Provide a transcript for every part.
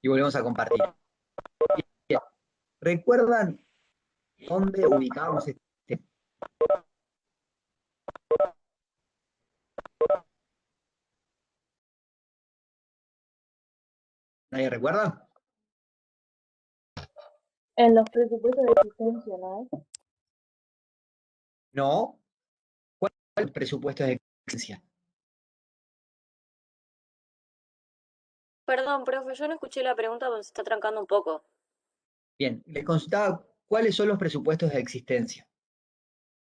y volvemos a compartir. Bien. ¿Recuerdan dónde ubicábamos este? ¿Nadie recuerda? En los presupuestos de existencia, ¿no? No. ¿Cuál es el presupuesto de existencia? Perdón, profe, yo no escuché la pregunta porque se está trancando un poco. Bien, les consultaba cuáles son los presupuestos de existencia.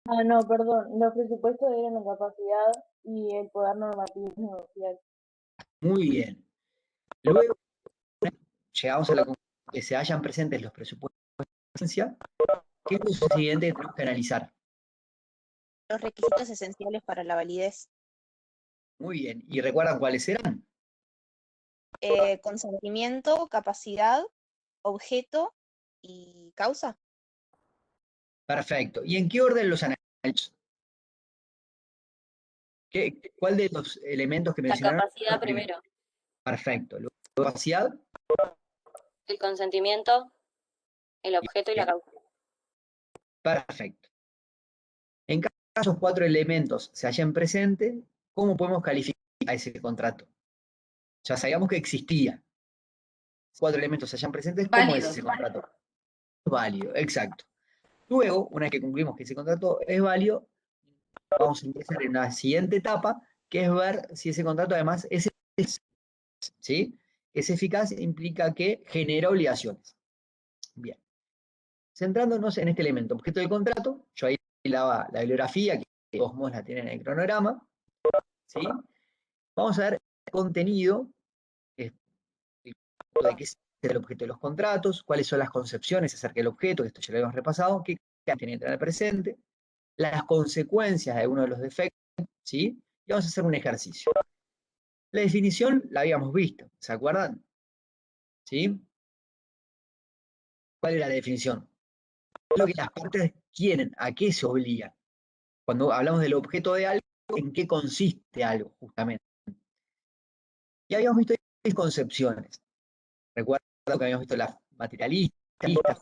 Ah, no, perdón. Los presupuestos eran la capacidad y el poder normativo negocial. Muy bien. Luego llegamos a la conclusión que se hayan presentes los presupuestos de existencia. ¿Qué es lo siguiente que tenemos que analizar? Los requisitos esenciales para la validez. Muy bien. ¿Y recuerdan cuáles eran? Consentimiento, capacidad, objeto y causa. Perfecto. ¿Y en qué orden los analizamos? ¿Cuál de los elementos que La mencionaron? capacidad primero. Perfecto. La capacidad. El consentimiento, el objeto y la causa. Perfecto. En caso de esos 4 elementos se hallen presentes, ¿cómo podemos calificar a ese contrato? Ya sabíamos que existía. 4 elementos se hallan presentes, ¿cómo Válido. es ese contrato? Válido, exacto. Luego, una vez que concluimos que ese contrato es válido, vamos a ingresar en una siguiente etapa, que es ver si ese contrato además es eficaz, ¿sí? Es eficaz implica que genera obligaciones. Bien. Centrándonos en este elemento, objeto del contrato, yo ahí la bibliografía, que de todos modos la tienen en el cronograma, ¿sí? Vamos a ver el contenido, de qué es el objeto de los contratos, cuáles son las concepciones acerca del objeto, esto ya lo hemos repasado, qué tiene que tener presente, las consecuencias de alguno de los defectos, ¿sí? Y vamos a hacer un ejercicio. La definición la habíamos visto, ¿se acuerdan? ¿Sí? ¿Cuál era la definición? Lo que las partes quieren, a qué se obligan. Cuando hablamos del objeto de algo, ¿en qué consiste algo, justamente? Y habíamos visto 6 concepciones. Recuerdo que habíamos visto la materialista,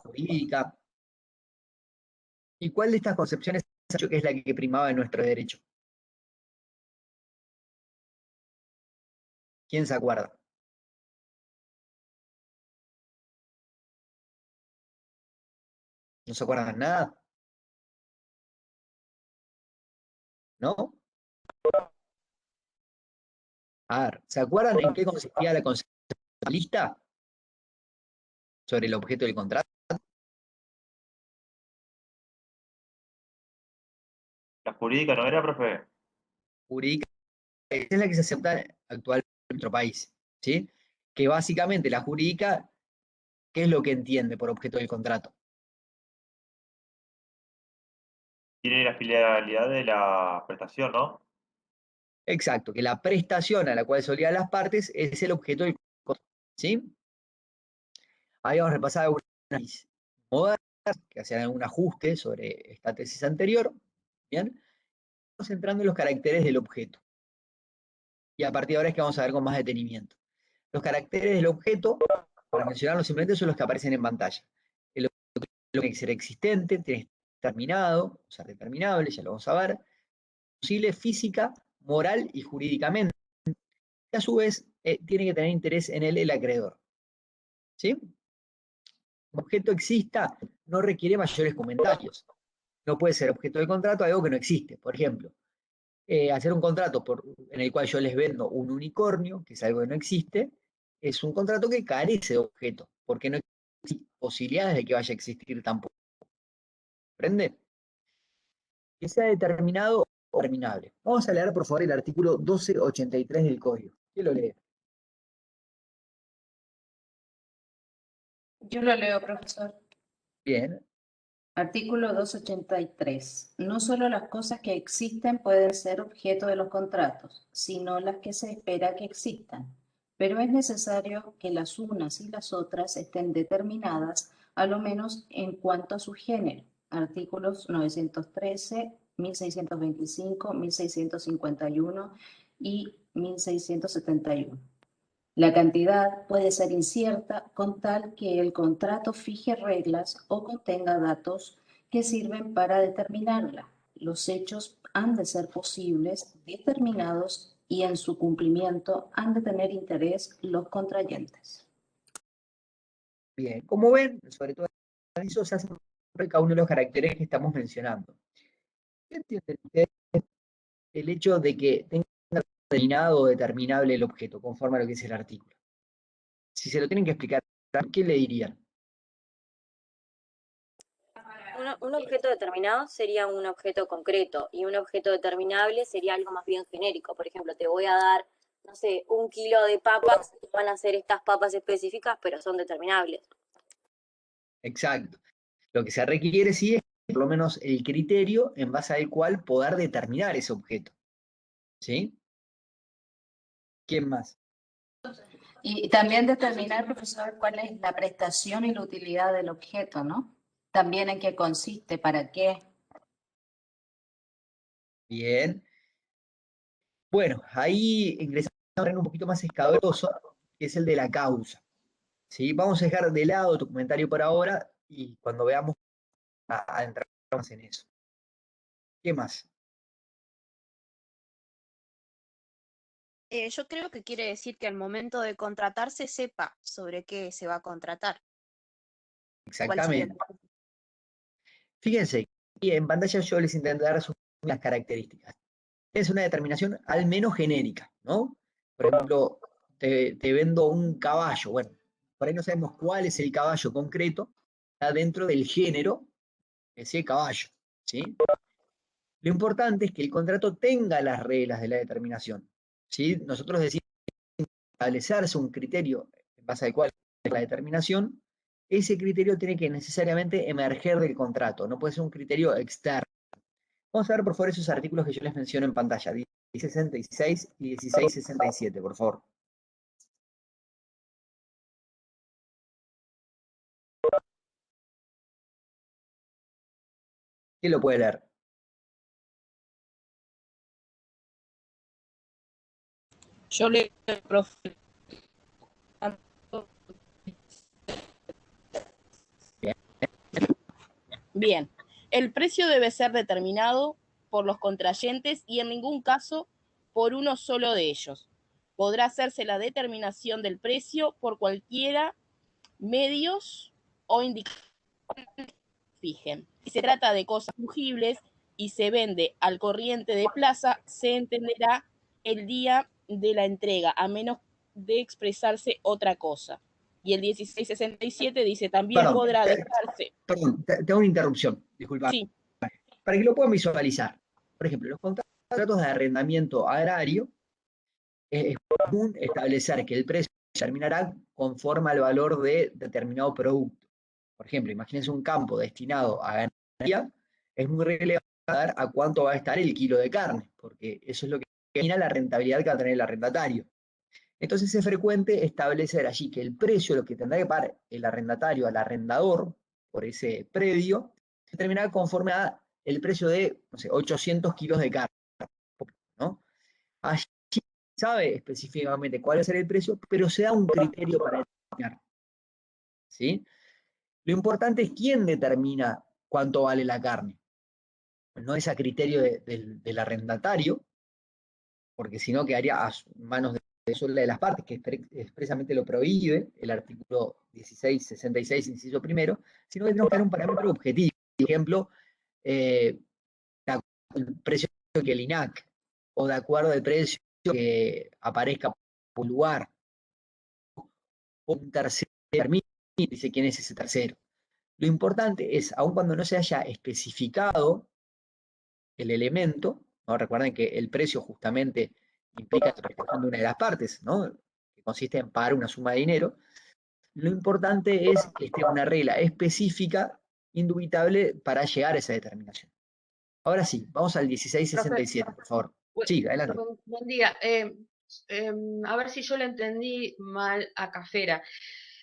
jurídica. ¿Y cuál de estas concepciones que es la que primaba en nuestro derecho? ¿Quién se acuerda? ¿No se acuerdan nada? ¿No? A ver, ¿se acuerdan en qué consistía la concepción lista sobre el objeto del contrato? La jurídica no era, profe. Jurídica es la que se acepta actualmente en nuestro país, ¿sí? Que básicamente la jurídica, ¿qué es lo que entiende por objeto del contrato? Tiene la finalidad de la prestación, ¿no? Exacto, que la prestación a la cual se obligan las partes es el objeto del contrato, ¿sí? Habíamos repasado algunas modernas que hacían algún ajuste sobre esta tesis anterior, ¿bien? Estamos entrando en los caracteres del objeto. Y a partir de ahora es que vamos a ver con más detenimiento. Los caracteres del objeto, para mencionarlos simplemente, son los que aparecen en pantalla. El objeto tiene que ser existente, tiene que estar terminado, o sea, determinable, ya lo vamos a ver, posible física, moral y jurídicamente. Y a su vez, tiene que tener interés en él el acreedor. ¿Sí? Un objeto exista no requiere mayores comentarios. No puede ser objeto de contrato algo que no existe. Por ejemplo, hacer un contrato en el cual yo les vendo un unicornio, que es algo que no existe, es un contrato que carece de objeto, porque no existen posibilidades de que vaya a existir tampoco. ¿Comprende? Que sea determinado o terminable. Vamos a leer, por favor, el artículo 1283 del código. ¿Quién lo lee? Yo lo leo, profesor. Bien. Artículo 283. No solo las cosas que existen pueden ser objeto de los contratos, sino las que se espera que existan. Pero es necesario que las unas y las otras estén determinadas, a lo menos en cuanto a su género. Artículos 913, 1625, 1651 y 1671. La cantidad puede ser incierta con tal que el contrato fije reglas o contenga datos que sirven para determinarla. Los hechos han de ser posibles, determinados y en su cumplimiento han de tener interés los contrayentes. Bien, como ven, sobre todo en eso se hace cada uno de los caracteres que estamos mencionando. ¿Qué entienden ustedes el hecho de que tenga determinado o determinable el objeto, conforme a lo que dice el artículo? Si se lo tienen que explicar, ¿qué le dirían? Un objeto determinado sería un objeto concreto y un objeto determinable sería algo más bien genérico. Por ejemplo, te voy a dar, no sé, 1 kilo de papas, van a ser estas papas específicas, pero son determinables. Exacto. Lo que se requiere sí es por lo menos el criterio en base al cual poder determinar ese objeto. ¿Sí? ¿Quién más? Y también determinar, profesor, cuál es la prestación y la utilidad del objeto, ¿no? También en qué consiste, para qué. Bien. Bueno, ahí ingresamos a un terreno un poquito más escabroso, que es el de la causa. ¿Sí? Vamos a dejar de lado tu comentario por ahora y cuando veamos a entrar más en eso. ¿Qué más? Yo creo que quiere decir que al momento de contratar se sepa sobre qué se va a contratar. ¿Cuál sería? Exactamente. Fíjense, y en pantalla yo les intenté dar las características. Es una determinación al menos genérica, ¿no? Por ejemplo, te vendo un caballo. Bueno, por ahí no sabemos cuál es el caballo concreto, está dentro del género, ese caballo, ¿sí? Lo importante es que el contrato tenga las reglas de la determinación, ¿sí? Nosotros decimos establecerse un criterio en base al cual es la determinación, ese criterio tiene que necesariamente emerger del contrato, no puede ser un criterio externo. Vamos a ver, por favor, esos artículos que yo les menciono en pantalla, 1666 y 1667, por favor. ¿Quién lo puede leer? Yo le profe. Bien, el precio debe ser determinado por los contrayentes y en ningún caso por uno solo de ellos. Podrá hacerse la determinación del precio por cualquiera medios o indicaciones que fijen. Si se trata de cosas fungibles y se vende al corriente de plaza, se entenderá el día de la entrega, a menos de expresarse otra cosa. Y el 1667 dice, también Perdón, podrá dejarse. perdón, te hago una interrupción, disculpa. Sí, Para que lo puedan visualizar. Por ejemplo, los contratos de arrendamiento agrario es común establecer que el precio terminará conforme al valor de determinado producto. Por ejemplo, imagínense un campo destinado a ganadería, es muy relevante saber a cuánto va a estar el kilo de carne, porque eso es lo que determina la rentabilidad que va a tener el arrendatario. Entonces es frecuente establecer allí que el precio, lo que tendrá que pagar el arrendatario al arrendador por ese predio, se determinará conforme a el precio de, no sé, 800 kilos de carne, ¿no? Allí sabe específicamente cuál va a ser el precio, pero se da un criterio para determinar, ¿sí? Lo importante es quién determina cuánto vale la carne. No es a criterio del arrendatario, porque si no quedaría a manos de las partes, que expresamente lo prohíbe el artículo 1666, inciso primero, sino que tenemos que dar un parámetro objetivo. Por ejemplo, de acuerdo al precio que el INAC, o de acuerdo al precio que aparezca por lugar, o un tercero permite, dice quién es ese tercero. Lo importante es, aun cuando no se haya especificado el elemento, ¿no? Recuerden que el precio justamente implica la prestación de una de las partes, ¿no? Que consiste en pagar una suma de dinero. Lo importante es que esté una regla específica, indubitable, para llegar a esa determinación. Ahora sí, vamos al 1667, por favor. Sí, adelante. Buen día. A ver si yo le entendí mal a Cafera.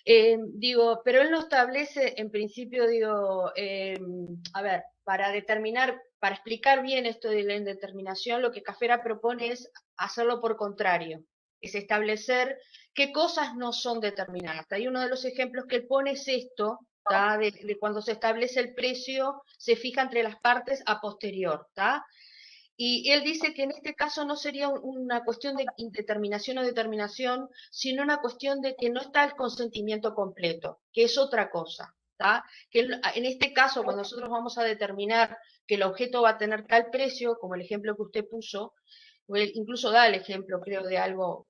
Digo, pero él no establece, en principio, digo, a ver, para determinar, para explicar bien esto de la indeterminación, lo que Cafera propone es hacerlo por contrario. es establecer qué cosas no son determinadas. Hay uno de los ejemplos que él pone es esto, ¿tá? De cuando se establece el precio, se fija entre las partes a posterior, ¿tá? Y él dice que en este caso no sería una cuestión de indeterminación o determinación, sino una cuestión de que no está el consentimiento completo, que es otra cosa, ¿tá? Que en este caso, cuando nosotros vamos a determinar que el objeto va a tener tal precio, como el ejemplo que usted puso, incluso da el ejemplo, creo, de algo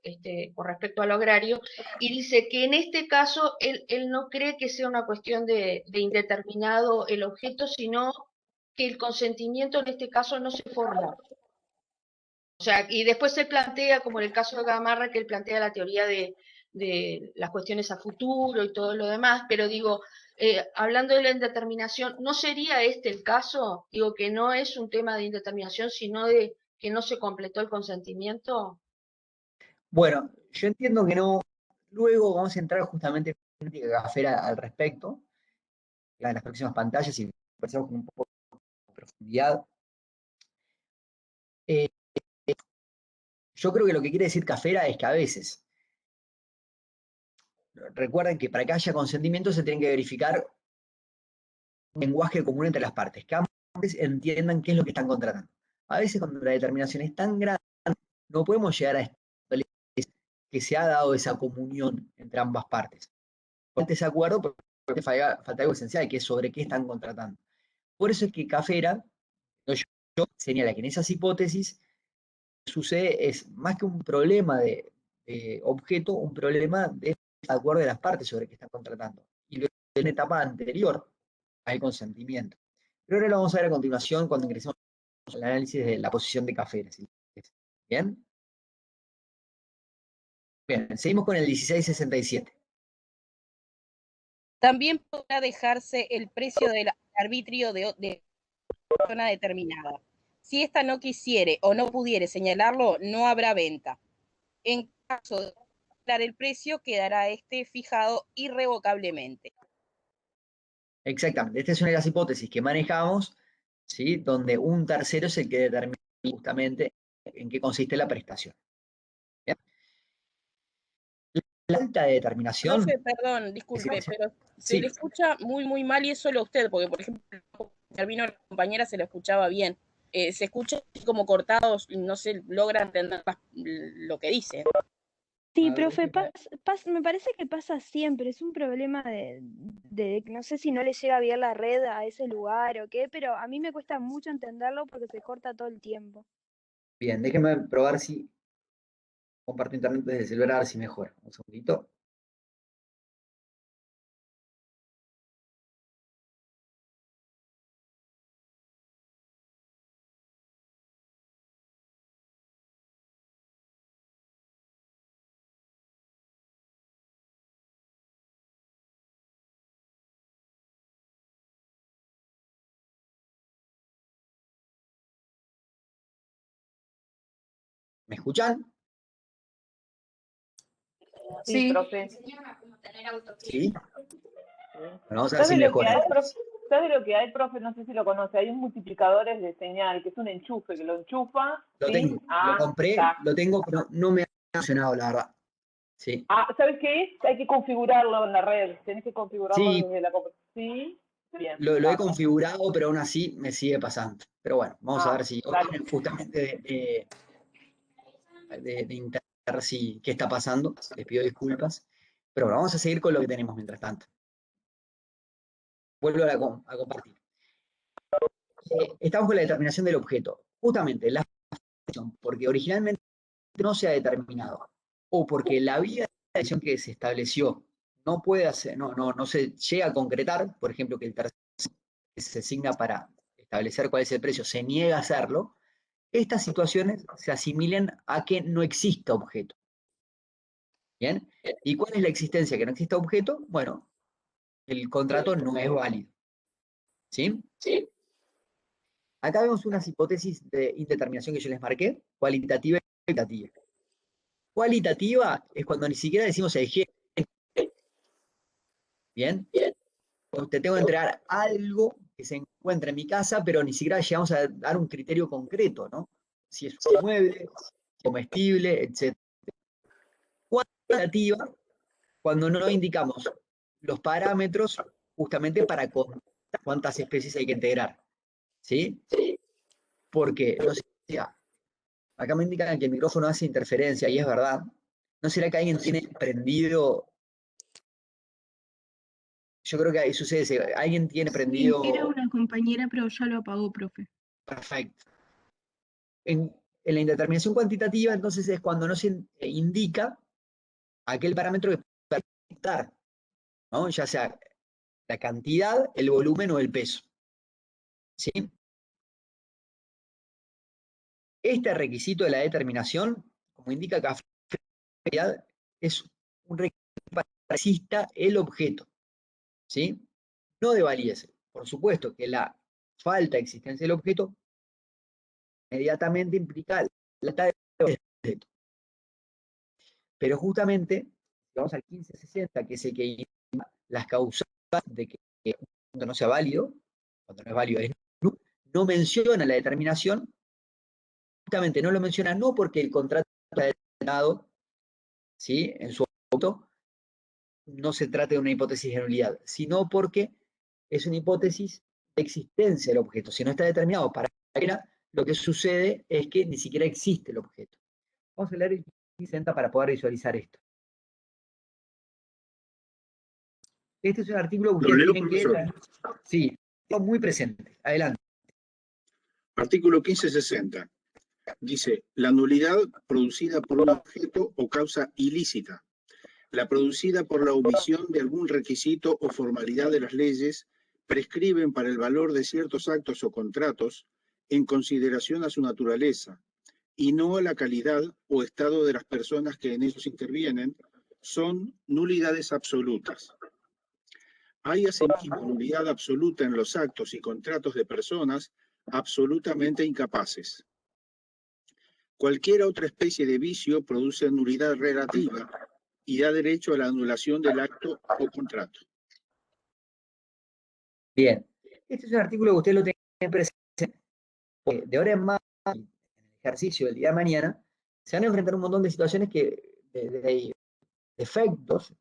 con respecto al agrario, y dice que en este caso él no cree que sea una cuestión de indeterminado el objeto, sino que el consentimiento en este caso no se formó. O sea, y después se plantea, como en el caso de Gamarra, que él plantea la teoría de las cuestiones a futuro y todo lo demás, pero digo, hablando de la indeterminación, ¿no sería este el caso? Digo, que no es un tema de indeterminación, sino de que no se completó el consentimiento. Bueno, yo entiendo que no. Luego vamos a entrar justamente en crítica gafera al respecto, en las próximas pantallas, y empezamos con un poco de profundidad. Yo creo que lo que quiere decir Cafera es que a veces, recuerden que para que haya consentimiento se tiene que verificar un lenguaje común entre las partes, que ambas entiendan qué es lo que están contratando. A veces cuando la determinación es tan grande, no podemos llegar a establecer que se ha dado esa comunión entre ambas partes. Por ese acuerdo, porque falta algo esencial, que es sobre qué están contratando. Por eso es que Cafera, yo señala que en esas hipótesis sucede es más que un problema de objeto, un problema de acuerdo de las partes sobre qué están contratando. Y luego en la etapa anterior al consentimiento. Pero ahora lo vamos a ver a continuación cuando ingresemos al análisis de la posición de Cafera. ¿Sí? ¿Bien? Bien, seguimos con el 1667. También podrá dejarse el precio del arbitrio de persona determinada. Si ésta no quisiere o no pudiere señalarlo, no habrá venta. En caso de dar el precio, quedará este fijado irrevocablemente. Exactamente, esta es una de las hipótesis que manejamos, ¿sí? Donde un tercero es el que determina justamente en qué consiste la prestación. ¿Bien? La alta de determinación. Profe, perdón, disculpe, pero se sí. le escucha muy, muy mal y es solo a usted, porque por ejemplo, intervino la compañera, se lo escuchaba bien. Se escucha como cortados y no se logra entender lo que dice. Sí, profe, me parece que pasa siempre, es un problema de no sé si no le llega bien la red a ese lugar o qué, pero a mí me cuesta mucho entenderlo porque se corta todo el tiempo. Bien, déjeme probar si comparto internet desde el celular, a ver si mejora. Un segundito. ¿Me escuchan? Sí, profe. Sí. Bueno, vamos a ver si mejora. ¿Sabe lo que hay, profe? No sé si lo conoce. Hay un multiplicadores de señal, que es un enchufe, que lo enchufa. Lo ¿sí? tengo, lo compré, Está. lo tengo, pero no me ha funcionado, la verdad. Sí. ¿Sabes qué es? Hay que configurarlo en la red. Tienes que configurarlo Sí. desde la computadora. Sí. Bien. Lo he configurado, pero aún así me sigue pasando. Pero bueno, vamos a ver si justamente de internet, si qué está pasando. Les pido disculpas. Pero bueno, vamos a seguir con lo que tenemos mientras tanto. Vuelvo a compartir. Estamos con la determinación del objeto. Justamente, la porque originalmente no se ha determinado, o porque la vía de la decisión que se estableció no puede hacer, no se llega a concretar, por ejemplo, que el tercero que se asigna para establecer cuál es el precio se niega a hacerlo, estas situaciones se asimilan a que no exista objeto. ¿Bien? ¿Y cuál es la existencia que no exista objeto? Bueno, el contrato no es válido. ¿Sí? Sí. Acá vemos unas hipótesis de indeterminación que yo les marqué, cualitativa y cuantitativa. Cualitativa es cuando ni siquiera decimos el género. ¿Bien? Cuando te tengo que entregar algo que se encuentra en mi casa, pero ni siquiera llegamos a dar un criterio concreto, ¿no? Si es un mueble, comestible, etc. cuantitativa cuando no indicamos los parámetros justamente para contar cuántas especies hay que integrar. ¿Sí? Porque, no sé, acá me indican que el micrófono hace interferencia, y es verdad. ¿No será que alguien tiene prendido? Yo creo que ahí sucede, alguien tiene prendido. Era una compañera, pero ya lo apagó, profe. Perfecto. En la indeterminación cuantitativa, entonces, es cuando no se indica aquel parámetro que puede afectar, ¿no? Ya sea la cantidad, el volumen o el peso. ¿Sí? Este requisito de la determinación, como indica acá, es un requisito para que exista el objeto. ¿Sí? No de validez. Por supuesto que la falta de existencia del objeto inmediatamente implica la falta de objeto. Pero justamente, vamos al 1560, que es el que indica las causales de que un punto no sea válido, cuando no es válido es nulo, no menciona la determinación, justamente no lo menciona no porque el contrato está determinado, ¿sí? En su objeto, no se trata de una hipótesis de nulidad, sino porque es una hipótesis de existencia del objeto. Si no está determinado para lo que sucede es que ni siquiera existe el objeto. Vamos a leer el 1560 para poder visualizar esto. Este es un artículo que ustedes tienen que... Sí, está muy presente. Adelante. Artículo 1560. Dice, la nulidad producida por un objeto o causa ilícita, la producida por la omisión de algún requisito o formalidad de las leyes, prescriben para el valor de ciertos actos o contratos en consideración a su naturaleza, y no a la calidad o estado de las personas que en ellos intervienen, son nulidades absolutas. Hay asimismo nulidad absoluta en los actos y contratos de personas absolutamente incapaces. Cualquier otra especie de vicio produce nulidad relativa y da derecho a la anulación del acto o contrato. Bien, este es un artículo que usted lo tiene presente. De ahora en más, en el ejercicio del día de mañana, se van a enfrentar un montón de situaciones que de defectos,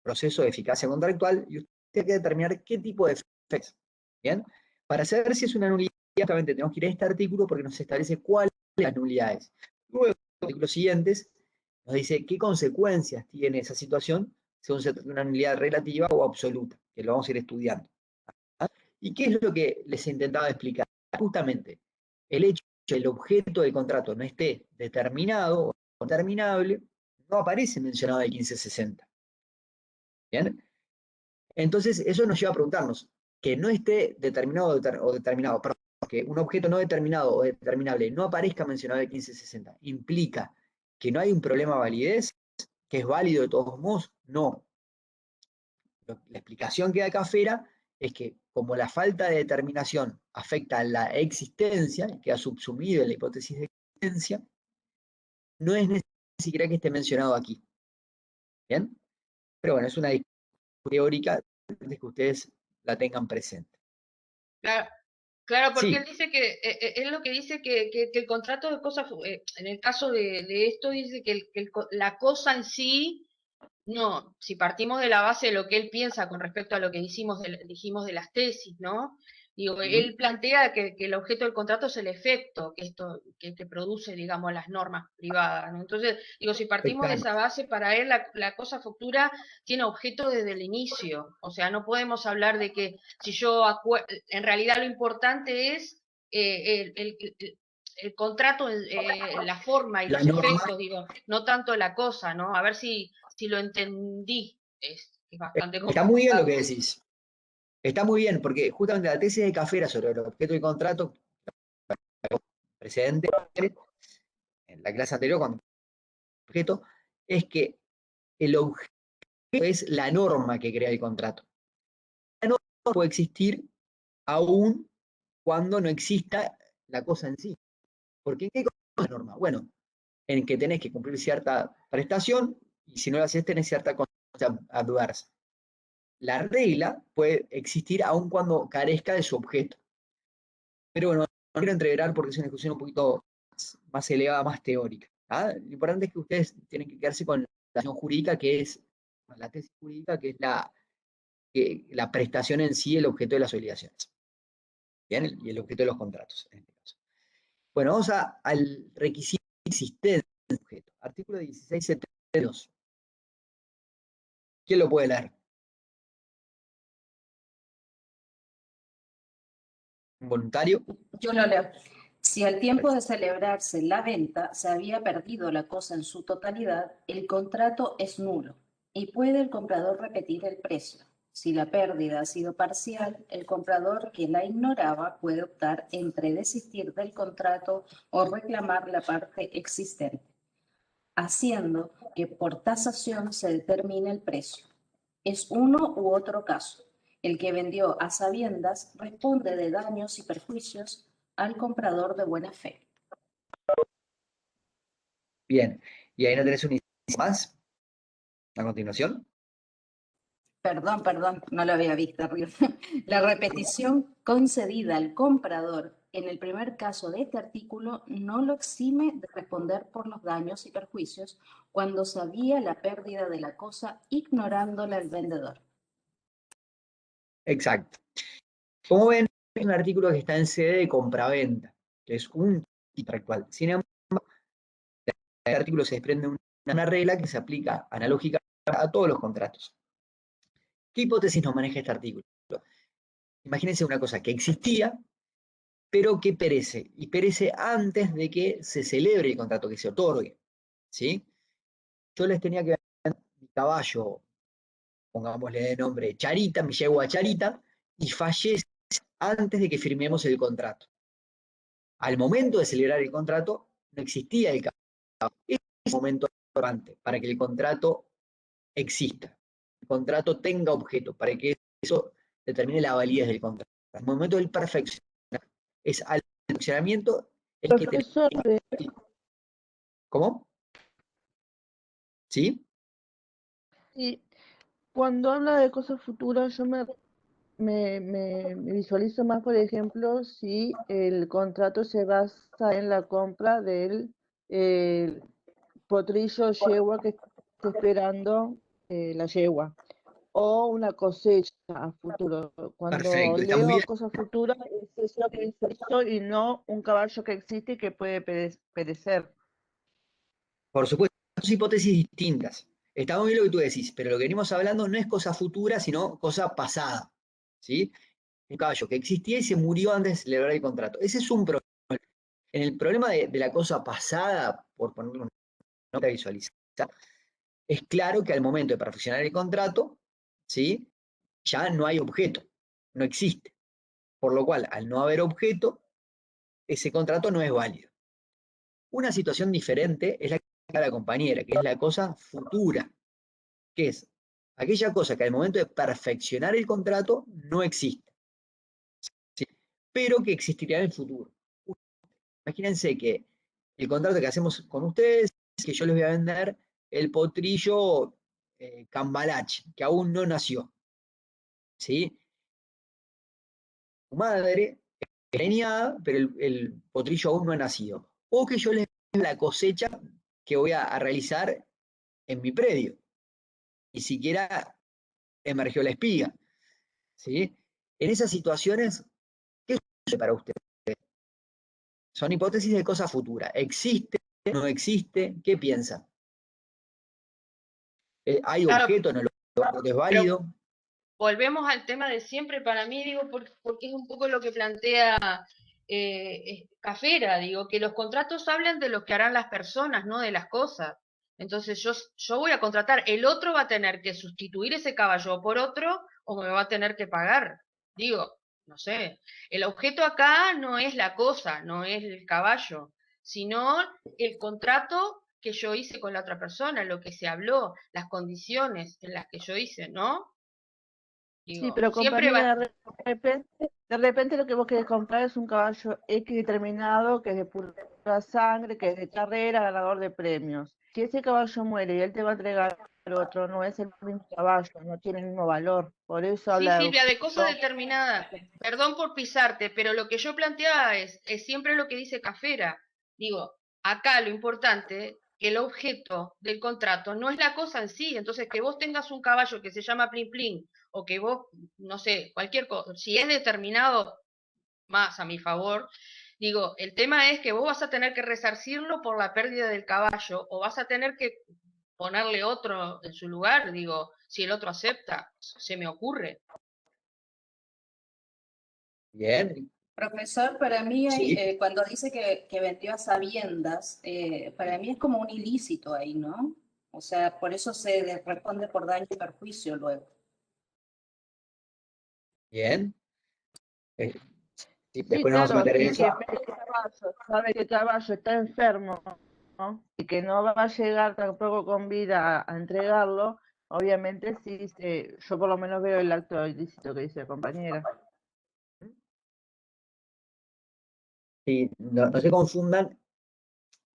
proceso de eficacia contractual, y usted tiene que determinar qué tipo de defectos. Bien, para saber si es una nulidad, justamente tenemos que ir a este artículo porque nos establece cuáles son las nulidades. Luego, en los artículos siguientes, nos dice qué consecuencias tiene esa situación según se trata de una nulidad relativa o absoluta, que lo vamos a ir estudiando. ¿Y qué es lo que les intentaba explicar? Justamente, el hecho de que el objeto del contrato no esté determinado o determinable, no aparece mencionado en el 1560. ¿Bien? Entonces, eso nos lleva a preguntarnos, que no esté determinado o determinado, perdón, que un objeto no determinado o determinable no aparezca mencionado en el 1560, ¿implica que no hay un problema de validez? ¿Que es válido de todos modos? No. La explicación que da Cafera es que como la falta de determinación afecta a la existencia, que ha subsumido en la hipótesis de existencia, no es necesario ni siquiera que esté mencionado aquí. ¿Bien? Pero bueno, es una discusión teórica de que ustedes la tengan presente. Claro, porque Sí. él dice que, es lo que dice que el contrato de cosas, en el caso de esto, dice que la cosa en sí, no, si partimos de la base de lo que él piensa con respecto a lo que dijimos de las tesis, ¿no? Digo, él plantea que el objeto del contrato es el efecto que produce, digamos, las normas privadas, ¿no? Entonces, digo, si partimos de esa base, para él la cosa futura tiene objeto desde el inicio. O sea, no podemos hablar de que si yo en realidad lo importante es el contrato, la forma y los efectos, digo, no tanto la cosa, ¿no? A ver si lo entendí. Es bastante complicado. Está muy bien lo que decís. Está muy bien, porque justamente la tesis de Cafera sobre el objeto del contrato, precedente, en la clase anterior, cuando el objeto, es que el objeto es la norma que crea el contrato. La norma puede existir aún cuando no exista la cosa en sí. Porque ¿en qué cosa es la norma? Bueno, en que tenés que cumplir cierta prestación y si no la haces tenés cierta consecuencia adversa. La regla puede existir aun cuando carezca de su objeto. Pero bueno, no quiero entregar porque es una discusión un poquito más elevada, más teórica. Lo importante es que ustedes tienen que quedarse con la jurídica que es, la tesis jurídica que es la prestación en sí, el objeto de las obligaciones. ¿Bien? Y el objeto de los contratos, en este caso. Bueno, vamos al requisito de existencia del objeto. Artículo 1672. ¿Quién lo puede leer? ¿Un voluntario? Yo lo leo. Si al tiempo de celebrarse la venta se había perdido la cosa en su totalidad, el contrato es nulo y puede el comprador repetir el precio. Si la pérdida ha sido parcial, el comprador que la ignoraba puede optar entre desistir del contrato o reclamar la parte existente, haciendo que por tasación se determine el precio. Es uno u otro caso. El que vendió a sabiendas responde de daños y perjuicios al comprador de buena fe. Bien. ¿Y ahí no tenés un inciso más a continuación? Perdón, no lo había visto arriba. La repetición concedida al comprador en el primer caso de este artículo no lo exime de responder por los daños y perjuicios cuando sabía la pérdida de la cosa ignorándola el vendedor. Exacto. Como ven, es un artículo que está en sede de compraventa, que es un tipo actual. Sin embargo, de este artículo se desprende una regla que se aplica analógica a todos los contratos. ¿Qué hipótesis nos maneja este artículo? Imagínense una cosa que existía, pero que perece, y perece antes de que se celebre el contrato, que se otorgue. ¿Sí? Yo les tenía que vender mi caballo, pongámosle de nombre Charita, mi yegua Charita, y fallece antes de que firmemos el contrato. Al momento de celebrar el contrato, no existía el caballo. Ese es el momento importante para que el contrato exista, el contrato tenga objeto, para que eso determine la validez del contrato. El momento del perfeccionamiento es al perfeccionamiento el que te... Profesor, ¿Cómo? ¿Sí? y cuando habla de cosas futuras, yo me visualizo más, por ejemplo, si el contrato se basa en la compra del potrillo yegua que está esperando la yegua, o una cosecha a futuro. Cuando Perfecto, está muy leo bien. cosas futuras, es eso que es eso y no un caballo que existe y que puede perecer. Por supuesto, son hipótesis distintas. Está muy bien lo que tú decís, pero lo que venimos hablando no es cosa futura, sino cosa pasada. ¿Sí? Un caballo que existía y se murió antes de celebrar el contrato. Ese es un problema. En el problema de la cosa pasada, por ponerlo una nota visualizada, es claro que al momento de perfeccionar el contrato, ¿sí? Ya no hay objeto, no existe. Por lo cual, al no haber objeto, ese contrato no es válido. Una situación diferente es la que da la compañera, que es la cosa futura, que es aquella cosa que al momento de perfeccionar el contrato no existe, ¿sí? Pero que existiría en el futuro. Imagínense que el contrato que hacemos con ustedes es que yo les voy a vender el potrillo cambalache, que aún no nació, ¿sí? Tu madre es preñada, pero el potrillo aún no ha nacido. O que yo les venda la cosecha que voy a realizar en mi predio. Ni siquiera emergió la espiga, ¿sí? En esas situaciones, ¿qué sucede para ustedes? Son hipótesis de cosa futura. ¿Existe? ¿No existe? ¿Qué piensan? ¿Hay Claro, objeto? ¿No lo es pero válido? volvemos al tema de siempre para mí, digo, porque es un poco lo que plantea Cafera, digo, que los contratos hablan de lo que harán las personas, no de las cosas. Entonces yo voy a contratar, el otro va a tener que sustituir ese caballo por otro o me va a tener que pagar. Digo, no sé, el objeto acá no es la cosa, no es el caballo, sino el contrato que yo hice con la otra persona, lo que se habló, las condiciones en las que yo hice, ¿no? Sí, Digo, pero siempre va. compañera, de repente lo que vos querés comprar es un caballo X determinado, que es de pura sangre, que es de carrera, ganador de premios. Si ese caballo muere y él te va a entregar otro, no es el mismo caballo, no tiene el mismo valor. Por eso Sí, habla de Silvia, de cosas objeto. determinadas. Perdón por pisarte, pero lo que yo planteaba es siempre lo que dice Cafera. Digo, acá lo importante que el objeto del contrato no es la cosa en sí. Entonces, que vos tengas un caballo que se llama Plin Plin, o que vos, no sé, cualquier cosa, si es determinado más a mi favor, digo, el tema es que vos vas a tener que resarcirlo por la pérdida del caballo, o vas a tener que ponerle otro en su lugar, digo, si el otro acepta, se me ocurre. Bien, Profesor, para mí hay, sí, cuando dice que vendió a sabiendas, para mí es como un ilícito ahí, ¿no? O sea, por eso se responde por daño y perjuicio luego. bien. Eh, sí, Sí, después nos vamos a claro, meter en si eso. quien vende el caballo sabe que el caballo está enfermo, ¿no? Y que no va a llegar tampoco con vida a entregarlo, obviamente sí, yo por lo menos veo el acto ilícito que dice la compañera. Sí, no se confundan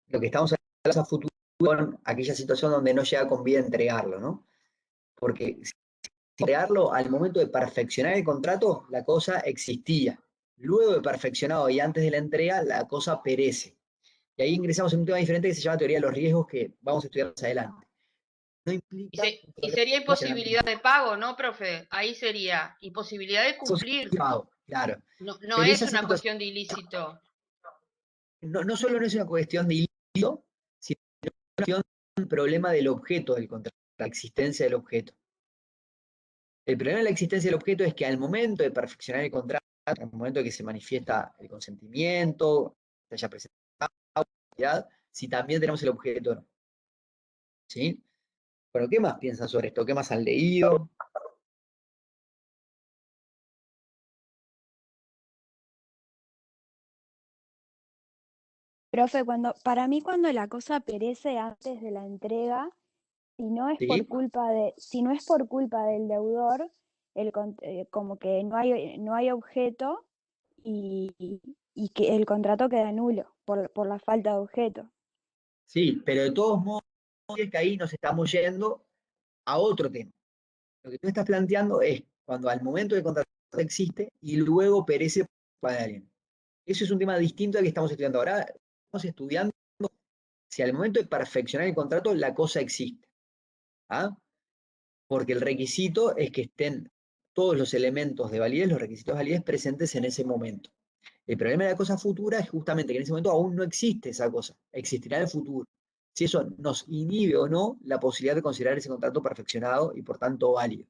lo que estamos hablando a futuro con aquella situación donde no llega con vida a entregarlo, ¿no? Porque si entregarlo al momento de perfeccionar el contrato, la cosa existía. Luego de perfeccionado y antes de la entrega, la cosa perece. Y ahí ingresamos en un tema diferente que se llama teoría de los riesgos, que vamos a estudiar más adelante. No implica un Y problema sería de perfeccionamiento. imposibilidad de pago, ¿no, profe? Ahí sería imposibilidad de cumplir. Claro. No Pero es esa una situación cuestión de ilícito. no solo no es una cuestión de ilícito, sino una cuestión de un problema del objeto del contrato, la existencia del objeto. El problema de la existencia del objeto es que al momento de perfeccionar el contrato, al momento de que se manifiesta el consentimiento, se haya presentado, si también tenemos el objeto o no. ¿Sí? Bueno, ¿qué más piensan sobre esto? ¿Qué más han leído? Profe, para mí cuando la cosa perece antes de la entrega, si no es por ¿Sí? si no es por culpa del deudor, como que no hay objeto y que el contrato queda nulo por la falta de objeto. Sí, pero de todos modos es que ahí nos estamos yendo a otro tema. Lo que tú estás planteando es cuando al momento de contrato existe y luego perece por culpa de alguien. Eso es un tema distinto al que estamos estudiando ahora. Estamos estudiando si al momento de perfeccionar el contrato la cosa existe. ¿Ah? Porque el requisito es que estén todos los elementos de validez, los requisitos de validez presentes en ese momento. El problema de la cosa futura es justamente que en ese momento aún no existe esa cosa, existirá en el futuro. Si eso nos inhibe o no la posibilidad de considerar ese contrato perfeccionado y por tanto válido.